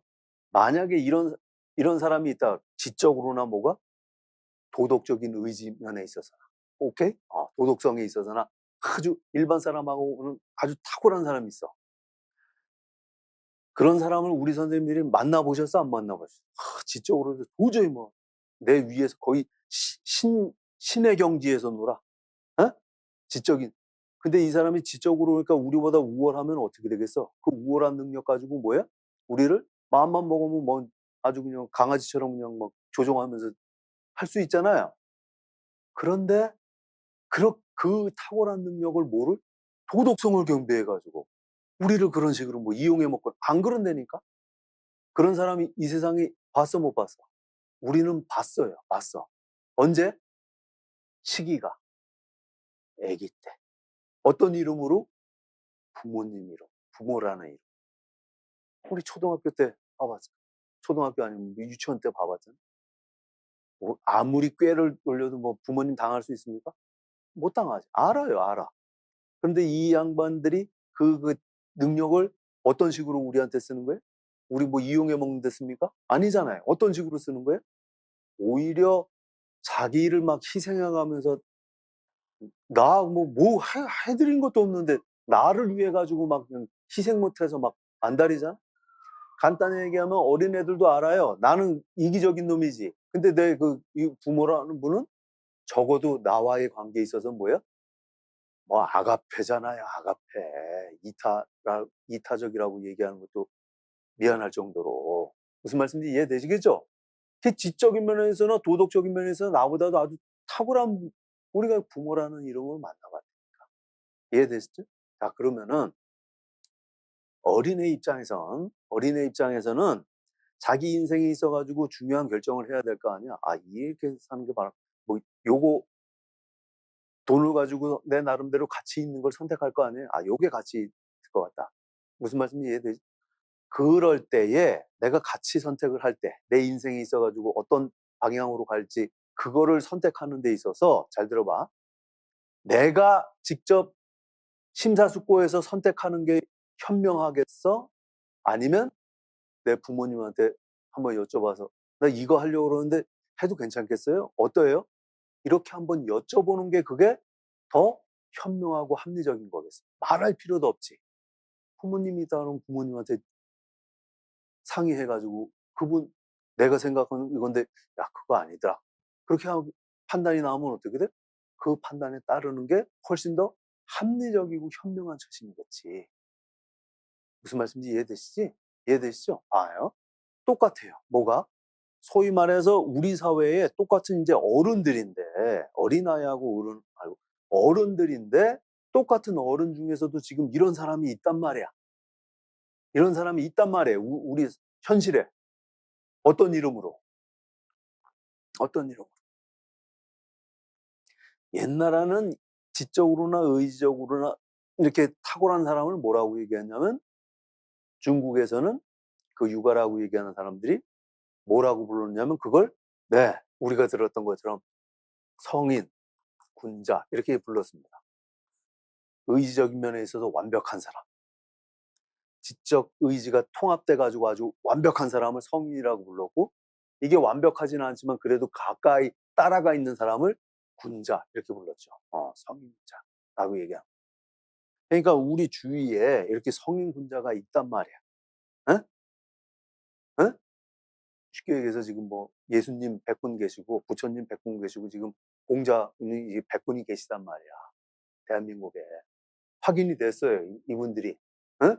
만약에 이런 사람이 있다. 지적으로나 뭐가 도덕적인 의지 면에 있어서나 오케이? 도덕성에 있어서나 아주 일반 사람하고는 아주 탁월한 사람이 있어. 그런 사람을 우리 선생님들이 만나보셨어? 안 만나보셨어? 지적으로도 도저히 뭐 내 위에서 거의 신의 경지에서 놀아. 지적인. 근데 이 사람이 지적으로 그러니까 우리보다 우월하면 어떻게 되겠어? 그 우월한 능력 가지고 뭐야? 우리를 마음만 먹으면 뭐 아주 그냥 강아지처럼 그냥 막 조종하면서 할 수 있잖아요. 그런데 그 탁월한 능력을 뭐를? 도덕성을 경배해 가지고 우리를 그런 식으로 뭐 이용해 먹고 안 그런다니까? 그런 사람이 이 세상에 봤어 못 봤어? 우리는 봤어. 언제? 시기가 아기 때. 어떤 이름으로? 부모님 이름. 부모라는 이름. 우리 초등학교 때 봐봤잖아. 초등학교 아니면 유치원 때 봐봤잖아. 뭐 아무리 꾀를 돌려도 뭐 부모님 당할 수 있습니까? 못 당하지. 알아. 그런데 이 양반들이 그 능력을 어떤 식으로 우리한테 쓰는 거예요? 우리 뭐 이용해 먹는 데 씁니까? 아니잖아요. 어떤 식으로 쓰는 거예요? 오히려 자기를 막 희생해 가면서 나 뭐 해드린 것도 없는데 나를 위해 가지고 막 그냥 희생 못해서 막 안달이잖아? 간단히 얘기하면 어린애들도 알아요. 나는 이기적인 놈이지. 근데 이 부모라는 분은 적어도 나와의 관계에 있어서 뭐야? 뭐 아가페잖아요. 아가페. 이타적이라고 얘기하는 것도 미안할 정도로. 무슨 말씀인지 이해되시겠죠? 그 지적인 면에서나 도덕적인 면에서 나보다도 아주 탁월한 우리가 부모라는 이름을 만나봤으니까. 이해되시죠? 자, 그러면은 어린애 입장에서는 자기 인생에 있어 가지고 중요한 결정을 해야 될 거 아니야. 이렇게 사는 게 바로 뭐 요거 돈을 가지고 내 나름대로 가치 있는 걸 선택할 거 아니에요. 요게 가치 있을 것 같다. 무슨 말씀인지 이해되지? 그럴 때에 내가 가치 선택을 할 때 내 인생에 있어 가지고 어떤 방향으로 갈지 그거를 선택하는 데 있어서 잘 들어봐. 내가 직접 심사숙고해서 선택하는 게 현명하겠어? 아니면 내 부모님한테 한번 여쭤봐서 "나 이거 하려고 그러는데 해도 괜찮겠어요? 어떠해요?" 이렇게 한번 여쭤보는 게 그게 더 현명하고 합리적인 거겠어. 말할 필요도 없지. 부모님이 있다 그러면 부모님한테 상의해 가지고 그분 내가 생각하는 이건데 "야 그거 아니더라." 그렇게 하고 판단이 나오면 어떻게 돼? 그 판단에 따르는 게 훨씬 더 합리적이고 현명한 처신이겠지. 무슨 말씀인지 이해되시지? 이해되시죠? 똑같아요. 뭐가? 소위 말해서 우리 사회에 똑같은 이제 어른들인데 어린아이하고 어른 말고 어른들인데 똑같은 어른 중에서도 지금 이런 사람이 있단 말이야. 이런 사람이 있단 말이에요. 우리 현실에. 어떤 이름으로? 어떤 이름으로? 옛날에는 지적으로나 의지적으로나 이렇게 탁월한 사람을 뭐라고 얘기했냐면 중국에서는 그 유가라고 얘기하는 사람들이 뭐라고 불렀냐면 그걸 네, 우리가 들었던 것처럼 성인, 군자 이렇게 불렀습니다. 의지적인 면에 있어서 완벽한 사람. 지적 의지가 통합돼 가지고 아주 완벽한 사람을 성인이라고 불렀고 이게 완벽하지는 않지만 그래도 가까이 따라가 있는 사람을 군자 이렇게 불렀죠. 성인군자라고 얘기합니다. 그러니까 우리 주위에 이렇게 성인 군자가 있단 말이야. 에? 에? 쉽게 얘기해서 지금 뭐 예수님 100분 계시고 부처님 100분 계시고 지금 공자님이 100분이 계시단 말이야. 대한민국에. 확인이 됐어요. 이분들이. 에?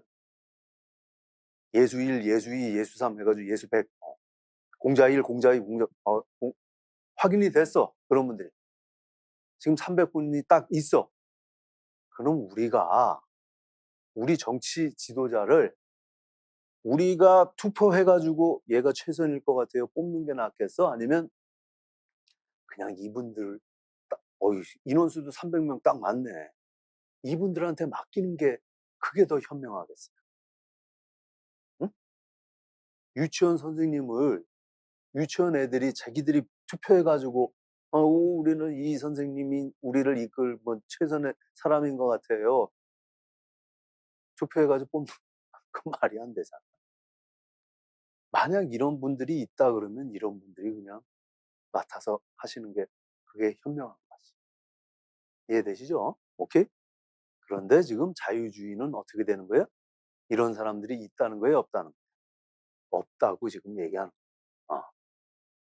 예수 1, 예수 2, 예수 3 해가지고 예수 100. 공자 1, 공자 2, 확인이 됐어. 그런 분들이. 지금 300분이 딱 있어. 그럼 우리 정치 지도자를 우리가 투표해가지고 얘가 최선일 것 같아요. 뽑는 게 낫겠어? 아니면 그냥 이분들, 인원수도 300명 딱 맞네. 이분들한테 맡기는 게 그게 더 현명하겠어요. 응? 유치원 선생님을 유치원 애들이 자기들이 투표해가지고 우리는 이 선생님이 우리를 이끌면 최선의 사람인 것 같아요. 투표해가지고 뽑는 그 말이 안 되잖아. 만약 이런 분들이 있다 그러면 이런 분들이 그냥 맡아서 하시는 게 그게 현명한 거지. 이해되시죠? 오케이? 그런데 지금 자유주의는 어떻게 되는 거예요? 이런 사람들이 있다는 거예요? 없다는 거예요? 없다고 지금 얘기하는 거예요.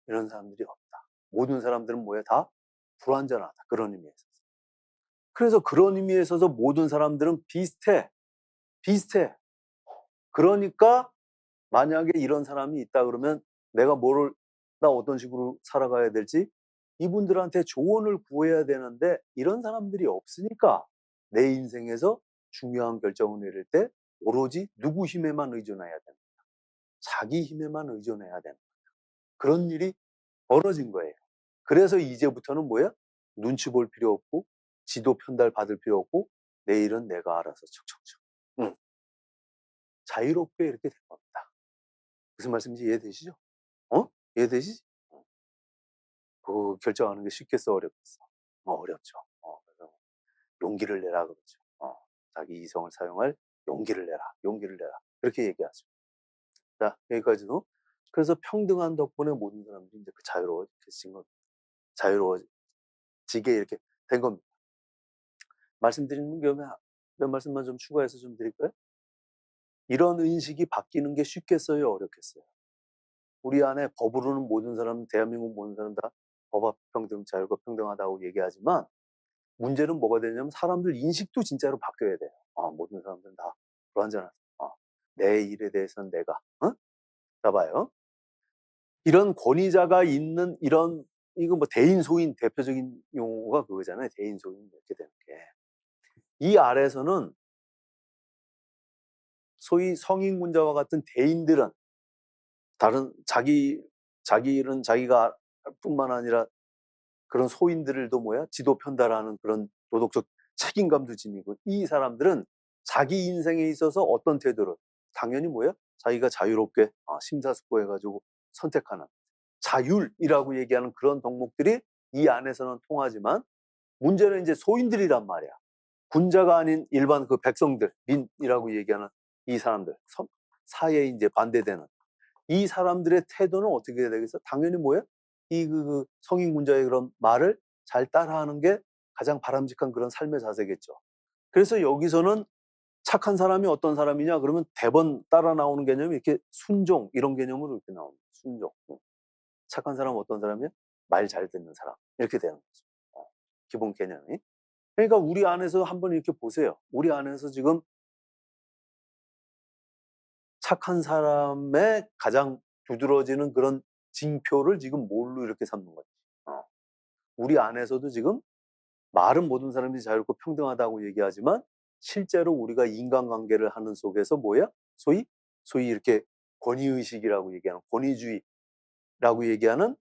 이런 사람들이 없다. 모든 사람들은 뭐예요? 다 불완전하다. 그런 의미에 있어서. 그래서 그런 의미에 있어서 모든 사람들은 비슷해. 그러니까 만약에 이런 사람이 있다 그러면 나 어떤 식으로 살아가야 될지 이분들한테 조언을 구해야 되는데 이런 사람들이 없으니까 내 인생에서 중요한 결정을 내릴 때 오로지 누구 힘에만 의존해야 되는 거야. 자기 힘에만 의존해야 되는 거야. 그런 일이 벌어진 거예요. 그래서 이제부터는 뭐야? 눈치 볼 필요 없고 지도 편달 받을 필요 없고 내일은 내가 알아서 척척척. 자유롭게 이렇게 된 겁니다. 무슨 말씀인지 이해되시죠? 이해되시지? 그 결정하는 게 쉽겠어, 어렵겠어? 어렵죠. 그래서 용기를 내라 그러죠. 자기 이성을 사용할 용기를 내라. 그렇게 얘기하죠. 자, 여기까지도. 그래서 평등한 덕분에 모든 사람들이 이제 그 자유로워지신 겁니다. 자유로워지게 이렇게 된 겁니다. 말씀드리는 겸에 몇 말씀만 좀 추가해서 좀 드릴까요? 이런 인식이 바뀌는 게 쉽겠어요, 어렵겠어요? 우리 안에 법으로는 모든 사람, 대한민국 모든 사람 다 법 앞 평등, 자유가 평등하다고 얘기하지만 문제는 뭐가 되냐면 사람들 인식도 진짜로 바뀌어야 돼요. 모든 사람들은 다 불완전하다. 내 일에 대해서는 내가, 봐봐요. 이런 권위자가 있는 이거 뭐 대인, 소인 대표적인 용어가 그거잖아요. 대인, 소인 이렇게 되는 게. 이 아래서는 소위 성인군자와 같은 대인들은 다른 자기 일은 자기가 뿐만 아니라 그런 소인들도 뭐야? 지도 편달하는 그런 도덕적 책임감도 지니고 이 사람들은 자기 인생에 있어서 어떤 태도를 당연히 뭐야? 자기가 자유롭게 심사숙고해가지고 선택하는 자율이라고 얘기하는 그런 덕목들이 이 안에서는 통하지만 문제는 이제 소인들이란 말이야. 군자가 아닌 일반 그 백성들, 민이라고 얘기하는 이 사람들, 사회에 이제 반대되는 이 사람들의 태도는 어떻게 해야 되겠어? 당연히 뭐예요? 그 성인 군자의 그런 말을 잘 따라하는 게 가장 바람직한 그런 삶의 자세겠죠. 그래서 여기서는 착한 사람이 어떤 사람이냐? 그러면 대번 따라 나오는 개념이 이렇게 순종 이런 개념으로 이렇게 나옵니다. 순종. 착한 사람은 어떤 사람이야? 말 잘 듣는 사람. 이렇게 되는 거죠. 기본 개념이. 그러니까 우리 안에서 한번 이렇게 보세요. 우리 안에서 지금 착한 사람의 가장 두드러지는 그런 징표를 지금 뭘로 이렇게 삼는 거지. 우리 안에서도 지금 말은 모든 사람들이 자유롭고 평등하다고 얘기하지만 실제로 우리가 인간관계를 하는 속에서 뭐야? 소위 이렇게 권위의식이라고 얘기하는 권위주의라고 얘기하는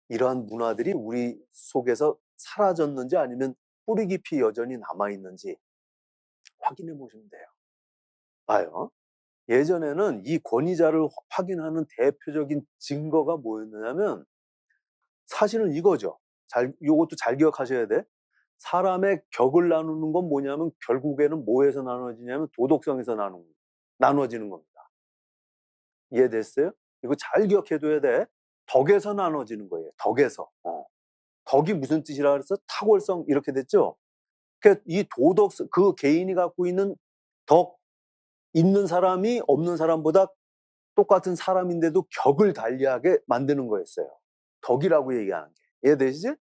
이러한 문화들이 우리 속에서 사라졌는지 아니면 뿌리 깊이 여전히 남아있는지 확인해 보시면 돼요. 봐요. 예전에는 이 권위자를 확인하는 대표적인 증거가 뭐였느냐면 사실은 이거죠. 요것도 잘 기억하셔야 돼. 사람의 격을 나누는 건 뭐냐면 결국에는 뭐에서 나눠지냐면 도덕성에서 나눠지는 겁니다. 이해됐어요? 이거 잘 기억해둬야 돼. 덕에서 나눠지는 거예요. 덕에서. 덕이 무슨 뜻이라 그래서 탁월성 이렇게 됐죠. 그러니까 이 도덕성, 그 개인이 갖고 있는 덕 있는 사람이 없는 사람보다 똑같은 사람인데도 격을 달리하게 만드는 거였어요. 덕이라고 얘기하는 게. 이해되시지?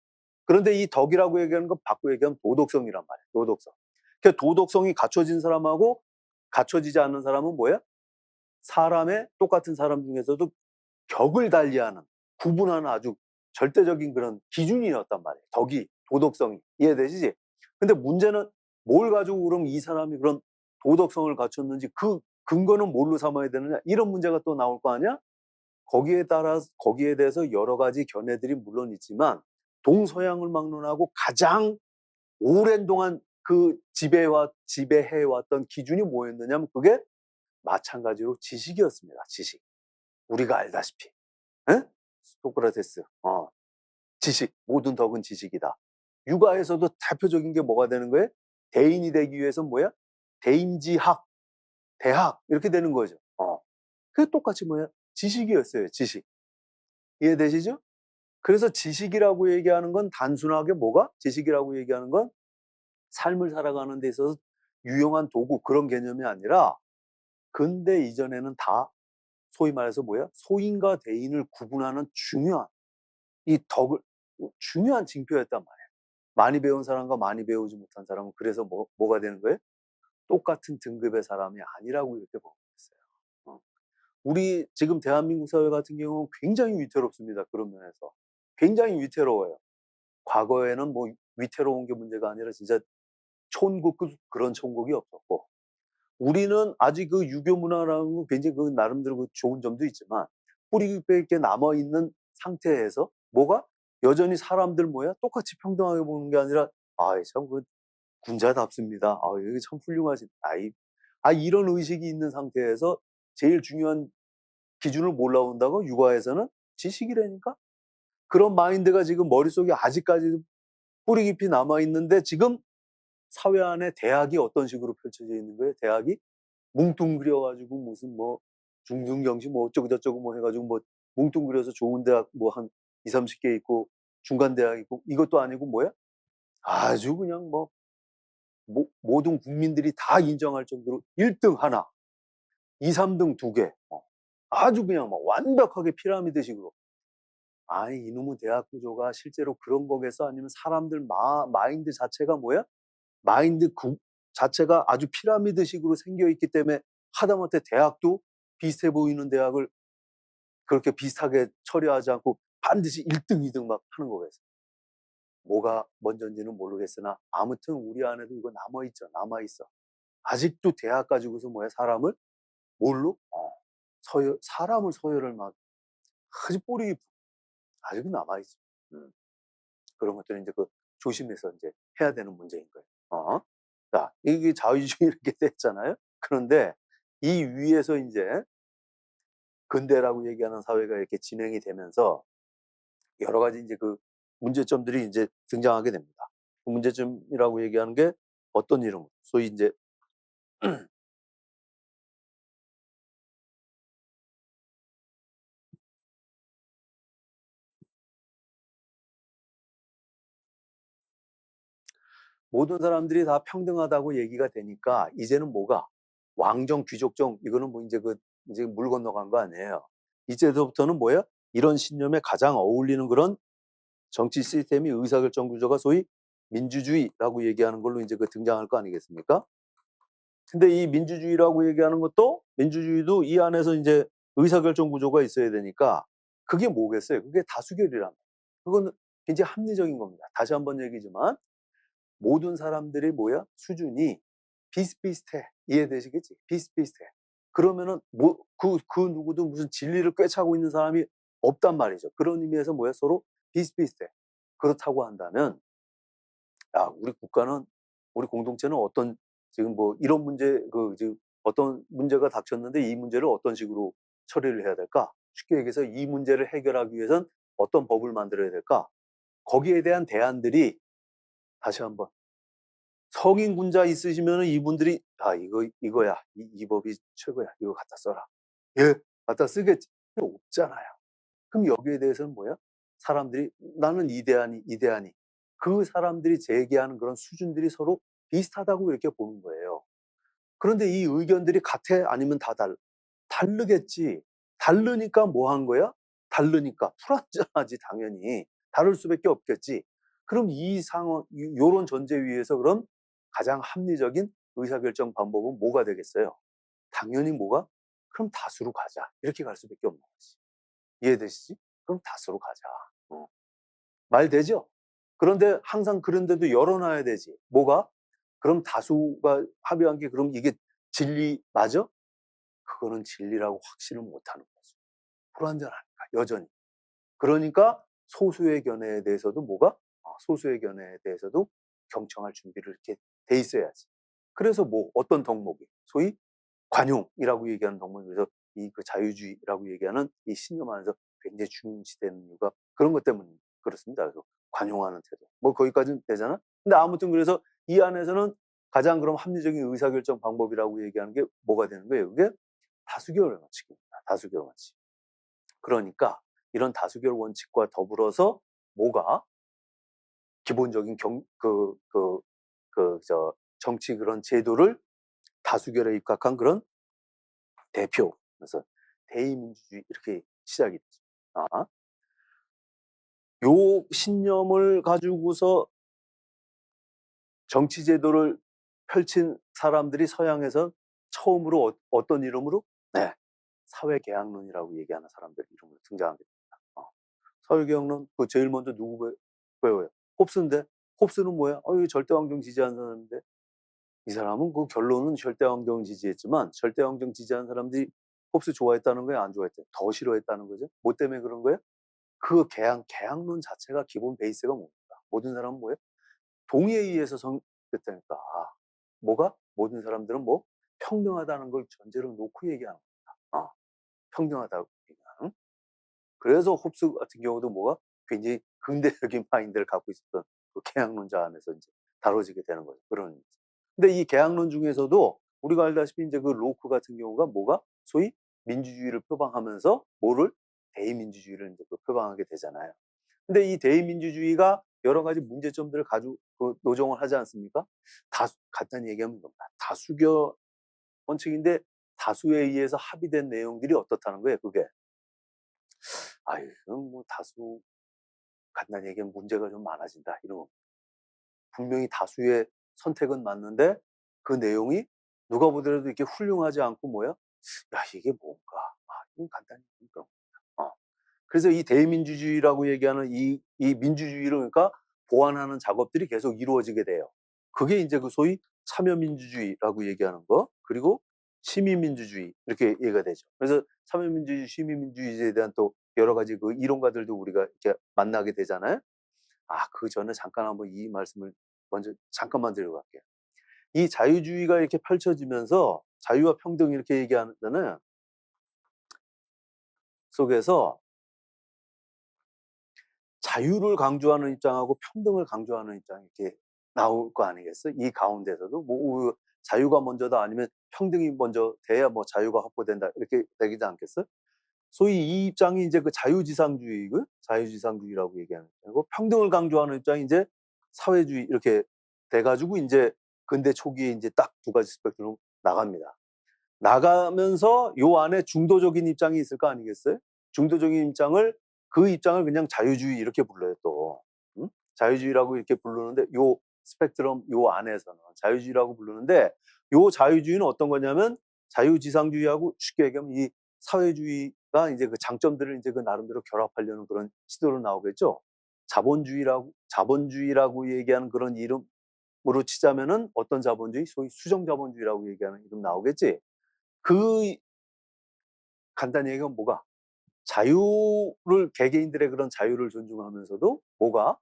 그런데 이 덕이라고 얘기하는 건 바꾸고 얘기하면 도덕성이란 말이에요. 도덕성. 그러니까 도덕성이 갖춰진 사람하고 갖춰지지 않는 사람은 뭐야? 사람의 똑같은 사람 중에서도 격을 달리하는, 구분하는 아주 절대적인 그런 기준이었단 말이에요. 덕이, 도덕성이. 이해되시지? 근데 문제는 뭘 가지고 그럼 이 사람이 그런 도덕성을 갖췄는지 그 근거는 뭘로 삼아야 되느냐? 이런 문제가 또 나올 거 아니야? 거기에 대해서 여러 가지 견해들이 물론 있지만 동서양을 막론하고 가장 오랜 동안 그 지배해왔던 기준이 뭐였느냐면 그게 마찬가지로 지식이었습니다. 지식. 우리가 알다시피. 에? 소크라테스. 지식. 모든 덕은 지식이다. 육아에서도 대표적인 게 뭐가 되는 거예요? 대인이 되기 위해서 뭐야? 대인지학, 대학 이렇게 되는 거죠. 그게 똑같이 뭐야? 지식이었어요. 지식. 이해되시죠? 그래서 지식이라고 얘기하는 건 단순하게 뭐가? 지식이라고 얘기하는 건 삶을 살아가는 데 있어서 유용한 도구 그런 개념이 아니라 근대 이전에는 다 소위 말해서 뭐야? 소인과 대인을 구분하는 중요한 이 덕을 중요한 징표였단 말이에요. 많이 배운 사람과 많이 배우지 못한 사람은 그래서 뭐가 되는 거예요? 똑같은 등급의 사람이 아니라고 이렇게 보고 있어요. 우리 지금 대한민국 사회 같은 경우는 굉장히 위태롭습니다. 그런 면에서. 굉장히 위태로워요. 과거에는 뭐 위태로운 게 문제가 아니라 진짜 촌국 그런 천국이 없었고 우리는 아직 그 유교 문화라는 건 굉장히 그 나름대로 그 좋은 점도 있지만 뿌리 깊게 있게 남아있는 상태에서 뭐가 여전히 사람들 뭐야 똑같이 평등하게 보는 게 아니라 아이 참 그 군자답습니다. 아 여기 참 훌륭하신 이런 의식이 있는 상태에서 제일 중요한 기준을 몰라온다고 육아에서는 지식이라니까 그런 마인드가 지금 머릿속에 아직까지도 뿌리 깊이 남아있는데 지금 사회 안에 대학이 어떤 식으로 펼쳐져 있는 거예요? 대학이 뭉뚱그려가지고 무슨 뭐 중등경시 뭐 어쩌고저쩌고 뭐 해가지고 뭐 뭉뚱그려서 좋은 대학 뭐 한 2, 30개 있고 중간 대학 있고 이것도 아니고 뭐야? 아주 그냥 뭐 모든 국민들이 다 인정할 정도로 1등 하나, 2, 3등 2개. 아주 그냥 막 완벽하게 피라미드식으로. 아니 이놈의 대학 구조가 실제로 그런 거겠어? 아니면 사람들 마인드 자체가 뭐야? 마인드 자체가 아주 피라미드식으로 생겨 있기 때문에 하다못해 대학도 비슷해 보이는 대학을 그렇게 비슷하게 처리하지 않고 반드시 1등, 2등 막 하는 거겠어. 뭐가 먼저인지는 모르겠으나 아무튼 우리 안에도 이거 남아있어. 아직도 대학 가지고서 뭐야 사람을 뭘로? 사람을 서열을 막 아주 뿌리 아직도 남아있어. 그런 것들은 이제 그 조심해서 이제 해야 되는 문제인 거예요. 자, 이게 자유주의 이렇게 됐잖아요. 그런데 이 위에서 이제 근대라고 얘기하는 사회가 이렇게 진행이 되면서 여러 가지 이제 그 문제점들이 이제 등장하게 됩니다. 그 문제점이라고 얘기하는 게 어떤 이름? 소위 이제 모든 사람들이 다 평등하다고 얘기가 되니까 이제는 뭐가 왕정 귀족정 이거는 뭐 이제 그 이제 물 건너간 거 아니에요. 이제부터는 뭐야? 이런 신념에 가장 어울리는 그런 정치 시스템이 의사결정 구조가 소위 민주주의라고 얘기하는 걸로 이제 그 등장할 거 아니겠습니까? 근데 이 민주주의라고 얘기하는 것도 민주주의도 이 안에서 이제 의사결정 구조가 있어야 되니까 그게 뭐겠어요? 그게 다수결이란 그거는 굉장히 합리적인 겁니다. 다시 한번 얘기지만 모든 사람들이 뭐야? 수준이 비슷비슷해. 이해되시겠지? 비슷비슷해. 그러면은 그 누구도 무슨 진리를 꿰차고 있는 사람이 없단 말이죠. 그런 의미에서 뭐야? 서로 비슷비슷해. 그렇다고 한다면 우리 국가는 우리 공동체는 어떤 지금 뭐 이런 문제 지금 어떤 문제가 닥쳤는데 이 문제를 어떤 식으로 처리를 해야 될까? 쉽게 얘기해서 이 문제를 해결하기 위해선 어떤 법을 만들어야 될까? 거기에 대한 대안들이 다시 한번 성인군자 있으시면은 이분들이 이거야. 이 법이 최고야. 이거 갖다 써라. 예, 갖다 쓰겠지. 없잖아요. 그럼 여기에 대해서는 뭐야? 사람들이 나는 이 대안이 그 사람들이 제기하는 그런 수준들이 서로 비슷하다고 이렇게 보는 거예요. 그런데 이 의견들이 같아 아니면 다 다르겠지. 다르니까 뭐 한 거야? 다르니까 불완전하지 당연히. 다를 수밖에 없겠지. 그럼 이 상황 요런 전제 위에서 그럼 가장 합리적인 의사결정 방법은 뭐가 되겠어요? 당연히 뭐가? 그럼 다수로 가자. 이렇게 갈 수밖에 없는 거지. 이해되시지? 그럼 다수로 가자. 말 되죠? 그런데 항상 그런데도 열어놔야 되지. 뭐가? 그럼 다수가 합의한 게 그럼 이게 진리 맞아? 그거는 진리라고 확신을 못하는 거죠. 불완전하니까 여전히. 그러니까 소수의 견해에 대해서도 뭐가? 소수의 견해에 대해서도 경청할 준비를 이렇게 돼 있어야지. 그래서 뭐 어떤 덕목이 소위 관용이라고 얘기하는 덕목이 그래서 이 그 자유주의라고 얘기하는 이 신념 안에서 굉장히 중시되는 이유가 그런 것 때문에 그렇습니다. 그래서 관용하는 태도. 뭐 거기까지는 되잖아. 근데 아무튼 그래서 이 안에서는 가장 그럼 합리적인 의사결정 방법이라고 얘기하는 게 뭐가 되는 거예요? 그게 다수결 원칙입니다. 다수결 원칙. 그러니까 이런 다수결 원칙과 더불어서 뭐가 기본적인 정치 그런 제도를 다수결에 입각한 그런 대표. 그래서 대의민주주의 이렇게 시작이 됐죠. 요 신념을 가지고서 정치 제도를 펼친 사람들이 서양에서 처음으로 어떤 이름으로? 네. 사회계약론이라고 얘기하는 사람들 이름으로 등장하게 됩니다. 사회계약론 그 제일 먼저 누구 배워요? 홉스인데 홉스는 뭐야? 절대왕정 지지하는 사람인데 이 사람은 그 결론은 절대왕정 지지했지만 절대왕정 지지하는 사람들이 홉스 좋아했다는 거야? 안 좋아했대? 더 싫어했다는 거죠? 뭐 때문에 그런 거야? 그 계약론 자체가 기본 베이스가 뭡니까? 모든 사람은 뭐예요? 동의에 의해서 성립됐다니까. 뭐가? 모든 사람들은 뭐 평등하다는 걸 전제로 놓고 얘기하는 겁니다. 평등하다고 얘기하는. 그래서 홉스 같은 경우도 뭐가 굉장히 근대적인 마인드를 갖고 있었던 그 계약론자 안에서 이제 다뤄지게 되는 거죠. 그런. 근데 이 계약론 중에서도 우리가 알다시피 이제 그 로크 같은 경우가 뭐가 소위 민주주의를 표방하면서 뭐를 대의민주주의를 이제 표방하게 되잖아요. 근데 이 대의민주주의가 여러 가지 문제점들을 가지고 노정을 하지 않습니까? 간단히 얘기하면 이겁니다. 다수결 원칙인데 다수에 의해서 합의된 내용들이 어떻다는 거예요, 그게. 그럼 뭐 다수 간단히 얘기하면 문제가 좀 많아진다. 이런 거. 분명히 다수의 선택은 맞는데 그 내용이 누가 보더라도 이렇게 훌륭하지 않고 뭐야? 야, 이게 뭔가. 이건 간단히 그런 겁니다. 그래서 이 대민주주의라고 얘기하는 이 민주주의를 그러니까 보완하는 작업들이 계속 이루어지게 돼요. 그게 이제 그 소위 참여민주주의라고 얘기하는 거, 그리고 시민민주주의 이렇게 얘기가 되죠. 그래서 참여민주주의, 시민민주주의에 대한 또 여러 가지 그 이론가들도 우리가 이렇게 만나게 되잖아요. 그 전에 잠깐 한번 이 말씀을 먼저 잠깐만 드리고 갈게요. 이 자유주의가 이렇게 펼쳐지면서 자유와 평등 이렇게 얘기하는 데는 속에서 자유를 강조하는 입장하고 평등을 강조하는 입장이 이렇게 나올 거 아니겠어요? 이 가운데서도 뭐 자유가 먼저다 아니면 평등이 먼저 돼야 뭐 자유가 확보된다 이렇게 되지 않겠어요? 소위 이 입장이 이제 그 자유지상주의라고 얘기하는 거고 평등을 강조하는 입장이 이제 사회주의 이렇게 돼가지고 이제 근대 초기에 이제 딱 두 가지 스펙트럼 나갑니다. 나가면서 요 안에 중도적인 입장이 있을 거 아니겠어요? 중도적인 입장을 그 입장을 그냥 자유주의 이렇게 불러요 또. 자유주의라고 이렇게 부르는데 요 스펙트럼 요 안에서는 자유주의라고 부르는데 요 자유주의는 어떤 거냐면 자유지상주의하고 쉽게 얘기하면 이 사회주의가 이제 그 장점들을 이제 그 나름대로 결합하려는 그런 시도로 나오겠죠. 자본주의라고 얘기하는 그런 이름 이름으로 치자면은 어떤 자본주의? 소위 수정 자본주의라고 얘기하는 이름 나오겠지? 그 간단히 얘기하면 뭐가? 자유를 개개인들의 그런 자유를 존중하면서도 뭐가?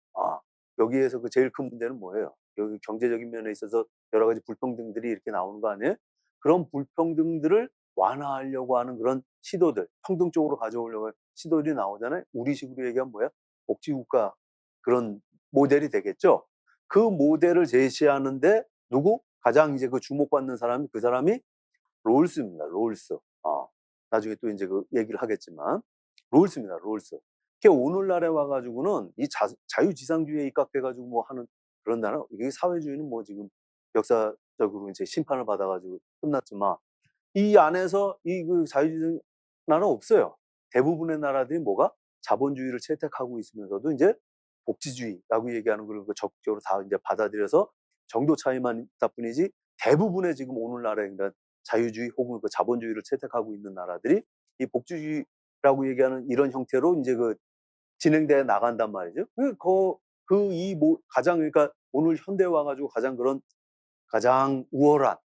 여기에서 그 제일 큰 문제는 뭐예요? 여기 경제적인 면에 있어서 여러 가지 불평등들이 이렇게 나오는 거 아니에요? 그런 불평등들을 완화하려고 하는 그런 시도들, 평등 쪽으로 가져오려고 하는 시도들이 나오잖아요. 우리식으로 얘기하면 뭐야? 복지국가 그런 모델이 되겠죠. 그 모델을 제시하는데 누구? 가장 이제 그 주목받는 사람이 그 사람이 롤스입니다. 롤스. 나중에 또 이제 그 얘기를 하겠지만 롤스입니다. 롤스. 그게 오늘날에 와가지고는 이 자유지상주의에 입각돼가지고 뭐 하는 그런 나라, 이게 사회주의는 뭐 지금 역사적으로 이제 심판을 받아가지고 끝났지만 이 안에서 이 그 자유주의 나라는 없어요. 대부분의 나라들이 뭐가 자본주의를 채택하고 있으면서도 이제 복지주의라고 얘기하는 걸 적극적으로 다 이제 받아들여서 정도 차이만 있다 뿐이지 대부분의 지금 오늘날의 그러니까 자유주의 혹은 그 자본주의를 채택하고 있는 나라들이 이 복지주의라고 얘기하는 이런 형태로 이제 그 진행돼 나간단 말이죠. 가장 그러니까 오늘 현대에 와가지고 가장 우월한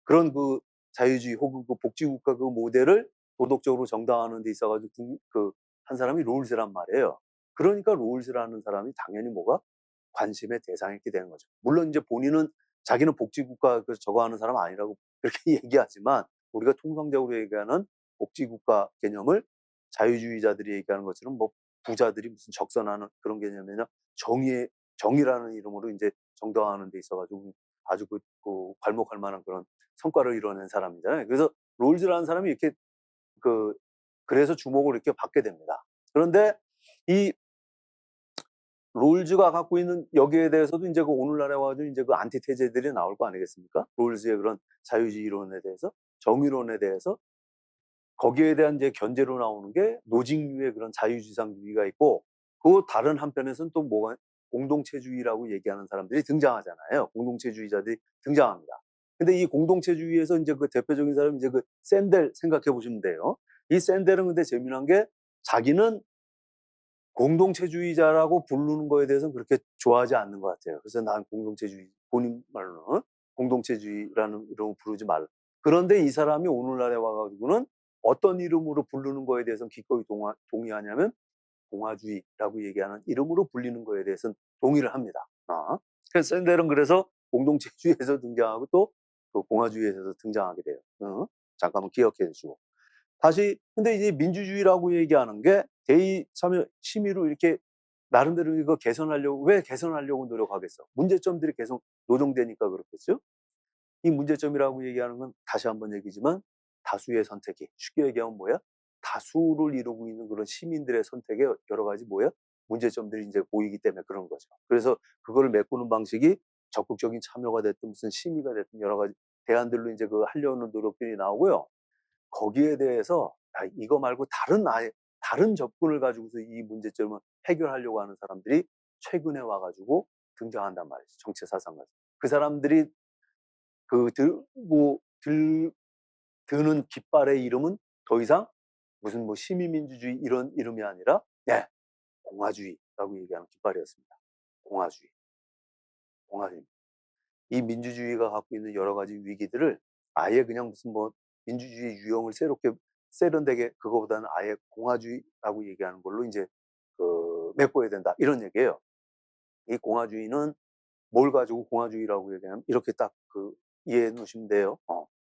그런 그 자유주의 혹은 그 복지국가 그 모델을 도덕적으로 정당화하는 데 있어가지고 한 사람이 롤즈란 말이에요. 그러니까 롤즈라는 사람이 당연히 뭐가 관심의 대상이게 되는 거죠. 물론 이제 본인은 자기는 복지국가 저거 하는 사람 아니라고 그렇게 얘기하지만 우리가 통상적으로 얘기하는 복지국가 개념을 자유주의자들이 얘기하는 것처럼 뭐 부자들이 무슨 적선하는 그런 개념이냐 정의라는 이름으로 이제 정당화하는 데 있어가지고 아주 괄목할 만한 그런 성과를 이뤄낸 사람이잖아요. 그래서 롤즈라는 사람이 이렇게 그래서 주목을 이렇게 받게 됩니다. 그런데 이 롤즈가 갖고 있는 여기에 대해서도 이제 그 오늘날에 와가지고 이제 그 안티테제들이 나올 거 아니겠습니까? 롤즈의 그런 자유주의 이론에 대해서, 정의론에 대해서 거기에 대한 이제 견제로 나오는 게 노직류의 그런 자유지상주의가 있고 그 다른 한편에서는 또 뭐가 공동체주의라고 얘기하는 사람들이 등장하잖아요. 공동체주의자들이 등장합니다. 근데 이 공동체주의에서 이제 그 대표적인 사람이 이제 그 샌델 생각해 보시면 돼요. 이 샌델은 근데 재미난 게 자기는 공동체주의자라고 부르는 거에 대해서는 그렇게 좋아하지 않는 것 같아요. 그래서 난 공동체주의, 본인 말로는 공동체주의라는 이름으로 부르지 말라. 그런데 이 사람이 오늘날에 와가지고는 어떤 이름으로 부르는 거에 대해서는 기꺼이 동의하냐면 공화주의라고 얘기하는 이름으로 불리는 거에 대해서는 동의를 합니다. 그래서 샌델은 그래서 공동체주의에서 등장하고 또 그 공화주의에서 등장하게 돼요. 잠깐만 기억해 주시고. 다시 근데 이제 민주주의라고 얘기하는 게 대의 참여 심의로 이렇게 나름대로 이거 개선하려고 왜 개선하려고 노력하겠어? 문제점들이 계속 노정되니까 그렇겠죠? 이 문제점이라고 얘기하는 건 다시 한번 얘기지만 다수의 선택이 쉽게 얘기하면 뭐야? 다수를 이루고 있는 그런 시민들의 선택에 여러 가지 뭐야? 문제점들이 이제 보이기 때문에 그런 거죠. 그래서 그거를 메꾸는 방식이 적극적인 참여가 됐든 무슨 심의가 됐든 여러 가지 대안들로 이제 하려는 노력들이 나오고요. 거기에 대해서 이거 말고 다른 접근을 가지고서 이 문제점을 해결하려고 하는 사람들이 최근에 와가지고 등장한단 말이죠. 정치 사상가에서. 그 사람들이 드는 깃발의 이름은 더 이상 무슨 뭐 시민민주주의 이런 이름이 아니라 공화주의라고 얘기하는 깃발이었습니다. 공화주의. 공화주의. 이 민주주의가 갖고 있는 여러 가지 위기들을 아예 그냥 무슨 뭐 민주주의 유형을 새롭게 세련되게 그거보다는 아예 공화주의라고 얘기하는 걸로 이제 메꿔야 된다 이런 얘기예요. 이 공화주의는 뭘 가지고 공화주의라고 얘기하면 이렇게 딱 이해해 놓으시면 돼요.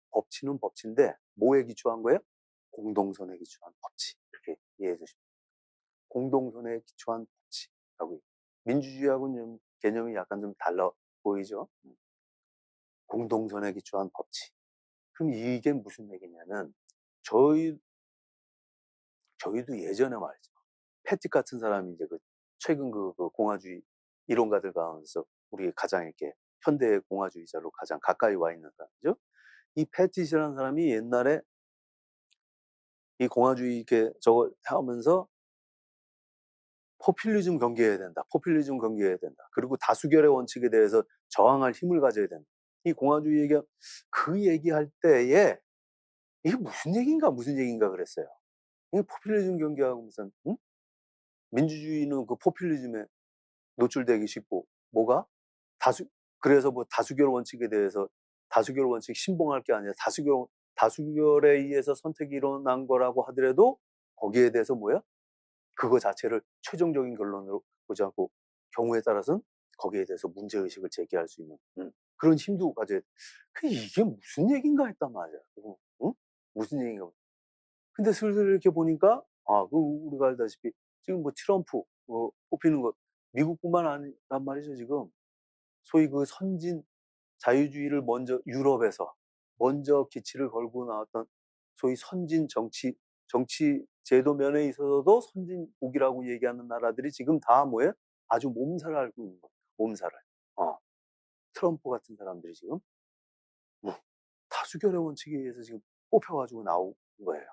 법치는 법치인데 뭐에 기초한 거예요? 공동선에 기초한 법치 이렇게 이해해 주시면 공동선에 기초한 법치라고 민주주의하고는 개념이 약간 좀 달라 보이죠? 공동선에 기초한 법치. 그럼 이게 무슨 얘기냐면 저희도 예전에 말이죠. 패틱 같은 사람이 이제 최근 공화주의 이론가들 가운데서 우리 가장 이렇게 현대 공화주의자로 가장 가까이 와 있는 사람이죠. 이 패티시라는 사람이 옛날에 이 공화주의 이렇게 저거 하면서 포퓰리즘 경계해야 된다. 포퓰리즘 경계해야 된다. 그리고 다수결의 원칙에 대해서 저항할 힘을 가져야 된다. 이 공화주의 얘기가 그 얘기할 때에 이게 무슨 얘기인가 그랬어요. 이 포퓰리즘 경계하고 무슨 민주주의는 그 포퓰리즘에 노출되기 쉽고 뭐가 다수 그래서 뭐 다수결 원칙에 대해서 다수결 원칙 신봉할 게 아니라 다수결에 의해서 선택이 일어난 거라고 하더라도 거기에 대해서 뭐야? 그거 자체를 최종적인 결론으로 보지 않고 경우에 따라서는 거기에 대해서 문제의식을 제기할 수 있는 그런 힘도 가져야 돼. 이게 무슨 얘긴가 했단 말이야. 응? 무슨 얘기인가. 근데 슬슬 이렇게 보니까 우리가 알다시피 지금 뭐 트럼프 뽑히는 거 미국뿐만 아니란 말이죠. 지금 소위 그 선진 자유주의를 먼저 유럽에서 먼저 기치를 걸고 나왔던 소위 선진 정치 제도 면에 있어서도 선진국이라고 얘기하는 나라들이 지금 다 뭐예요? 아주 몸살을 앓고 있는 거예요. 몸살을. 트럼프 같은 사람들이 지금 다수결의 원칙에 의해서 지금 뽑혀가지고 나온 거예요.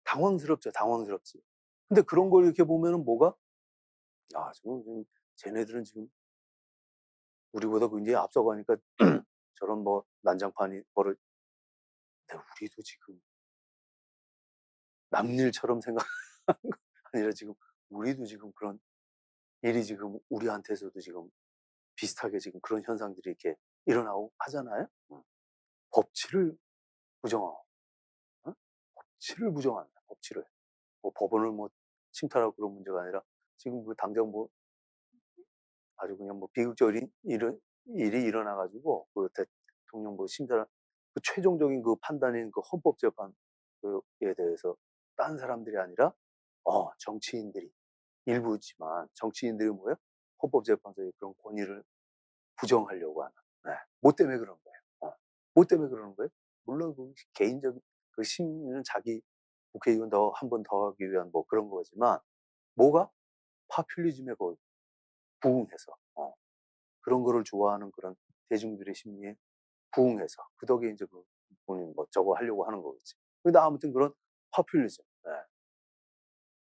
당황스럽죠. 당황스럽지. 근데 그런 걸 이렇게 보면은 뭐가 지금 쟤네들은 지금 우리보다 굉장히 앞서가니까 저런 뭐 난장판이 벌어. 근데 우리도 지금 남일처럼 생각하는 거 아니라 지금 우리도 지금 그런 일이 지금 우리한테서도 지금 비슷하게 지금 그런 현상들이 이렇게 일어나고 하잖아요. 법치를 부정하고, 법치를 부정한다. 법치를. 뭐 법원을 뭐 침탈하고 그런 문제가 아니라 지금 그 당장 뭐 아주 그냥 뭐 비극적인 일이 일어나가지고 그 대통령 뭐 심사를 그 최종적인 그 판단인 그 헌법재판에 대해서 딴 사람들이 아니라 정치인들이 일부지만 정치인들이 뭐예요? 헌법재판소의 그런 권위를 부정하려고 하는. 네. 뭐 때문에 그런 거예요? 뭐 때문에 그러는 거예요? 물론 그 개인적인 그 심리는 자기 국회의원 한 번 더 하기 위한 뭐 그런 거지만 뭐가 파퓰리즘에 거의 부응해서 그런 거를 좋아하는 그런 대중들의 심리에 부응해서 그 덕에 이제 그 본인 뭐 저거 하려고 하는 거겠지. 근데 아무튼 그런 파퓰리즘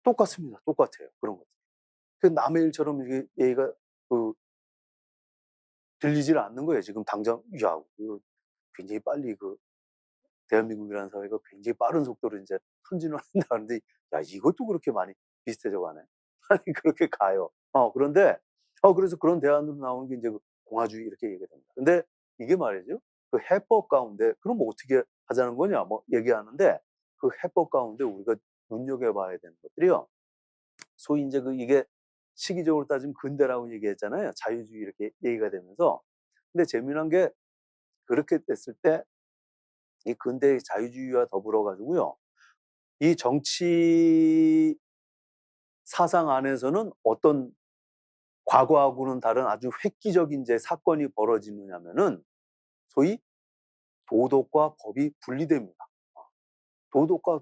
똑같습니다. 똑같아요. 그런 것들. 그 남의 일처럼 이게 얘가 그 들리질 않는 거예요. 지금 당장 굉장히 빨리 그 대한민국이라는 사회가 굉장히 빠른 속도로 이제 선진을 한다는데 이것도 그렇게 많이 비슷해져 가네. 아니 그렇게 가요. 그런데 그래서 그런 대안으로 나오는 게 이제 그 공화주의 이렇게 얘기가 됩니다. 근데 이게 말이죠. 그 해법 가운데 그럼 뭐 어떻게 하자는 거냐 뭐 얘기하는데 그 해법 가운데 우리가 눈여겨봐야 되는 것들이요. 소위 이제 이게 시기적으로 따지면 근대라고 얘기했잖아요. 자유주의 이렇게 얘기가 되면서. 근데 재미난 게 그렇게 됐을 때 이 근대의 자유주의와 더불어 가지고요. 이 정치 사상 안에서는 어떤 과거하고는 다른 아주 획기적인 이제 사건이 벌어지느냐면은 소위 도덕과 법이 분리됩니다. 도덕과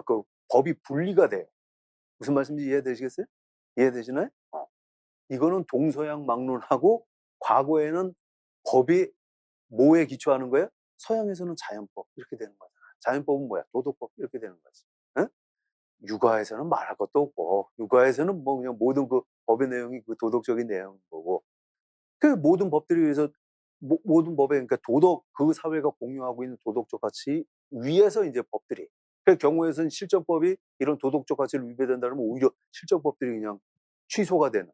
그 법이 분리가 돼요. 무슨 말씀인지 이해되시겠어요? 이해되시나요? 이거는 동서양막론하고 과거에는 법이 뭐에 기초하는 거예요? 서양에서는 자연법 이렇게 되는 거잖아. 자연법은 뭐야? 도덕법 이렇게 되는 거지. 응? 육아에서는 말할 것도 없고 육아에서는 뭐 그냥 모든 그 법의 내용이 그 도덕적인 내용인 거고 그 모든 법들이 위해서 모든 법에 그러니까 그 사회가 공유하고 있는 도덕적 가치 위에서 이제 법들이 그 경우에서는 실정법이 이런 도덕적 가치를 위배된다면 오히려 실정법들이 그냥 취소가 되는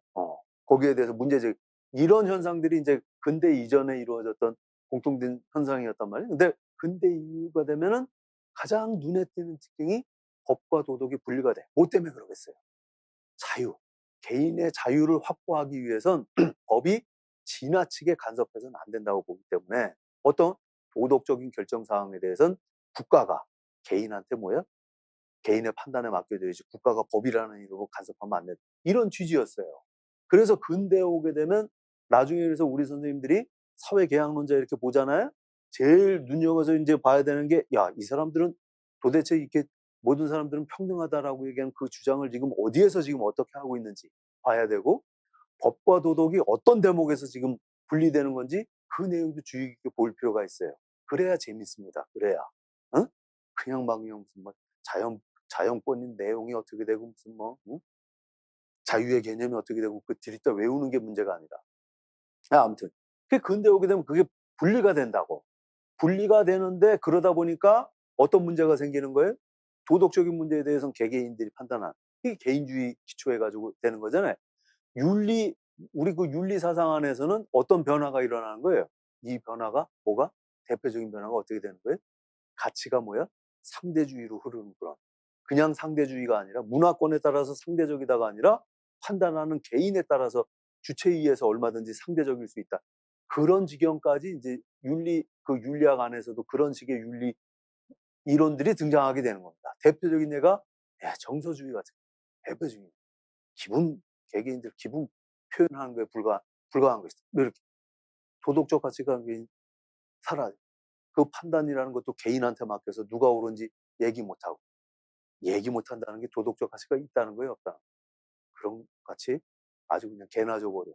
거기에 대해서 문제제기 이런 현상들이 이제 근대 이전에 이루어졌던 공통된 현상이었단 말이에요. 근데 근대 이후가 되면은 가장 눈에 띄는 특징이 법과 도덕이 분리가 돼. 뭐 때문에 그러겠어요? 자유. 개인의 자유를 확보하기 위해선 법이 지나치게 간섭해서는 안 된다고 보기 때문에 어떤 도덕적인 결정 사항에 대해서는 국가가 개인한테 뭐야? 개인의 판단에 맡겨둬야지 국가가 법이라는 이름으로 간섭하면 안 된다. 이런 취지였어요. 그래서 근대에 오게 되면 나중에 그래서 우리 선생님들이 사회개혁론자 이렇게 보잖아요. 제일 눈여겨서 이제 봐야 되는 게 이 사람들은 도대체 이렇게 모든 사람들은 평등하다라고 얘기하는 그 주장을 지금 어디에서 지금 어떻게 하고 있는지 봐야 되고 법과 도덕이 어떤 대목에서 지금 분리되는 건지 그 내용도 주의 깊게 볼 필요가 있어요. 그래야 재밌습니다. 그래야. 응? 그냥 막 그냥 무슨 뭐 자연권인 내용이 어떻게 되고 무슨 뭐 자유의 개념이 어떻게 되고 그 들이다 외우는 게 문제가 아니라 아무튼 그 근대 오게 되면 그게 분리가 된다고. 분리가 되는데 그러다 보니까 어떤 문제가 생기는 거예요? 도덕적인 문제에 대해서는 개개인들이 판단한 이게 개인주의 기초해 가지고 되는 거잖아요. 윤리 우리 그 윤리 사상 안에서는 어떤 변화가 일어나는 거예요? 이 변화가 뭐가? 대표적인 변화가 어떻게 되는 거예요? 가치가 뭐야? 상대주의로 흐르는 그런. 그냥 상대주의가 아니라 문화권에 따라서 상대적이다가 아니라 판단하는 개인에 따라서 주체에 의해서 얼마든지 상대적일 수 있다. 그런 지경까지 이제 윤리학 안에서도 그런 식의 윤리 이론들이 등장하게 되는 겁니다. 대표적인 예가 정서주의 같은 대표적인 개개인들 기분 표현하는 거에 불과한 거 있어. 이렇게 도덕적 가치가 사라져. 그 판단이라는 것도 개인한테 맡겨서 누가 옳은지 얘기 못하고 얘기 못한다는 게 도덕적 가치가 있다는 거예요, 없다. 그런 가치 아주 그냥 개나 줘버려.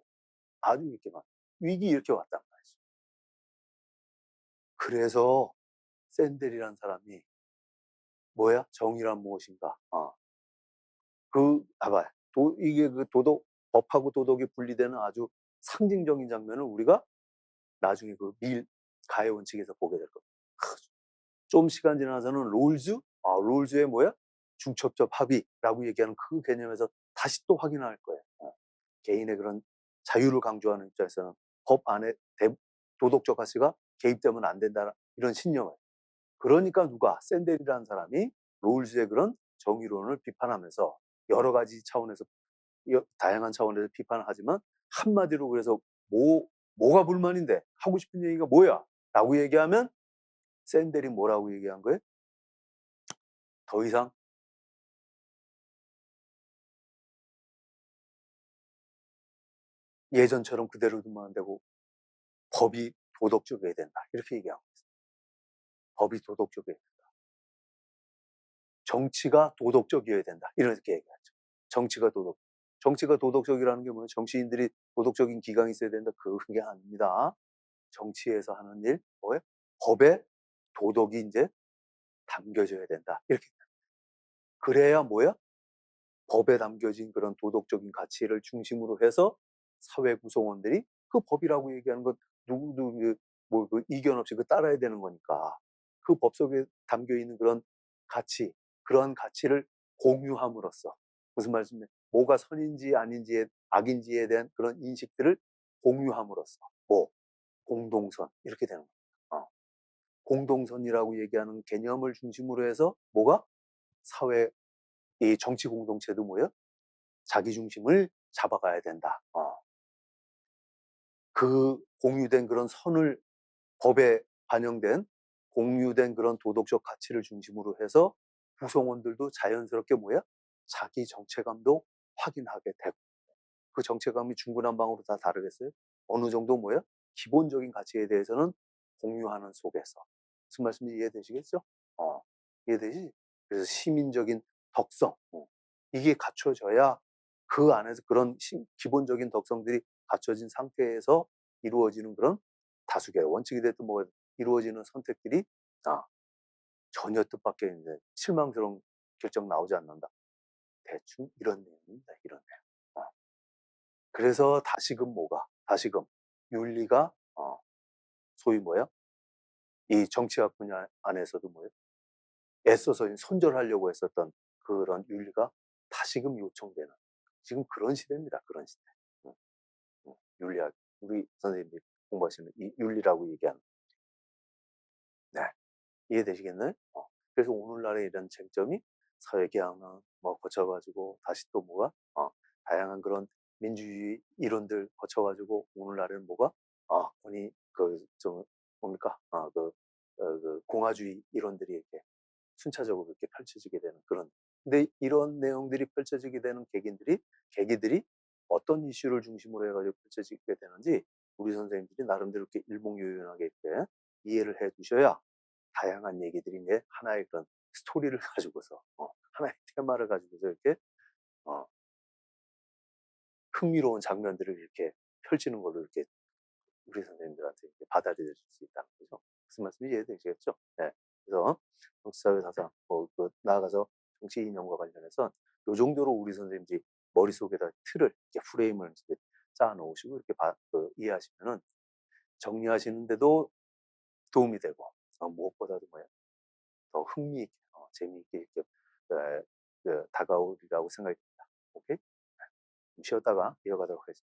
아주 이렇게 막 위기 이렇게 왔단 말이죠. 그래서 샌델이라는 사람이 뭐야? 정의란 무엇인가? 봐봐요. 이게 그 법하고 도덕이 분리되는 아주 상징적인 장면을 우리가 나중에 그 가해 원칙에서 보게 될 겁니다. 좀 시간 지나서는 롤즈의 뭐야? 중첩적 합의라고 얘기하는 그 개념에서 다시 또 확인할 거예요. 개인의 그런 자유를 강조하는 입장에서는 법 안에 도덕적 가치가 개입되면 안 된다 이런 신념을. 그러니까 샌델이라는 사람이 롤즈의 그런 정의론을 비판하면서 여러 가지 차원에서 다양한 차원에서 비판을 하지만 한마디로 그래서 뭐가 불만인데 하고 싶은 얘기가 뭐야? 라고 얘기하면 샌델이 뭐라고 얘기한 거예요? 더 이상 예전처럼 그대로 두면 안 되고 법이 도덕적이어야 된다. 이렇게 얘기하고 있어요. 법이 도덕적이어야 된다. 정치가 도덕적이어야 된다. 이렇게 얘기하죠. 정치가 도덕적이라는 게 뭐예요? 정치인들이 도덕적인 기강이 있어야 된다. 그게 아닙니다. 정치에서 하는 일, 뭐예요? 법에 도덕이 이제 담겨져야 된다. 이렇게. 그래야 뭐야? 법에 담겨진 그런 도덕적인 가치를 중심으로 해서 사회 구성원들이 그 법이라고 얘기하는 것 누구도 그 이견 없이 따라야 되는 거니까 그 법 속에 담겨 있는 그런 가치를 공유함으로써 무슨 말씀이냐? 뭐가 선인지 아닌지에 악인지에 대한 그런 인식들을 공유함으로써 공동선 이렇게 되는 거예요. 공동선이라고 얘기하는 개념을 중심으로 해서 뭐가 사회 이 정치 공동체도 뭐예요? 자기 중심을 잡아가야 된다. 그 공유된 그런 법에 반영된 공유된 그런 도덕적 가치를 중심으로 해서 구성원들도 자연스럽게 자기 정체감도 확인하게 되고 그 정체감이 중구난방으로 다 다르겠어요? 어느 정도 기본적인 가치에 대해서는 공유하는 속에서 무슨 말씀인지 이해되시겠죠? 이해되지? 그래서 시민적인 덕성 이게 갖춰져야 그 안에서 그런 기본적인 덕성들이 갖춰진 상태에서 이루어지는 그런 다수결 원칙이 됐든 이루어지는 선택들이 전혀 뜻밖의 이제 실망스러운 결정 나오지 않는다. 대충 이런 내용입니다. 이런 내용. 그래서 다시금 윤리가 소위 이 정치학 분야 안에서도 애써서 손절하려고 했었던 그런 윤리가 다시금 요청되는 지금 그런 시대입니다. 그런 시대. 윤리학 우리 선생님들이 공부하시는 이 윤리라고 얘기하는 네 이해되시겠나요? 그래서 오늘날의 이런 쟁점이 사회개혁론 거쳐가지고 다시 또 다양한 그런 민주주의 이론들 거쳐가지고 오늘날에는 흔히 그좀 뭡니까 그 공화주의 이론들이 이렇게 순차적으로 이렇게 펼쳐지게 되는 그런. 근데 이런 내용들이 펼쳐지게 되는 계기들이 어떤 이슈를 중심으로 해가지고 펼쳐지게 되는지 우리 선생님들이 나름대로 이렇게 일목요연하게 이렇게 이해를 해 두셔야 다양한 얘기들이 이제 하나의 그런 스토리를 가지고서 하나의 테마를 가지고서 이렇게 어, 흥미로운 장면들을 이렇게 펼치는 걸로 이렇게 우리 선생님들한테 이렇게 받아들여질 수 있다는 거죠. 무슨 말씀인지 이해되시겠죠? 네. 그래서 정치사회 사상, 나아가서 정치 이념과 관련해서 요 정도로 우리 선생님들이 머릿속에다 틀을, 이렇게 프레임을 이렇게 쌓아 놓으시고 이렇게 이해하시면은 정리하시는데도 도움이 되고, 무엇보다도 더 흥미있게, 재미있게 이렇게, 다가오리라고 생각이 듭니다. 오케이? 좀 쉬었다가 이어가도록 하겠습니다.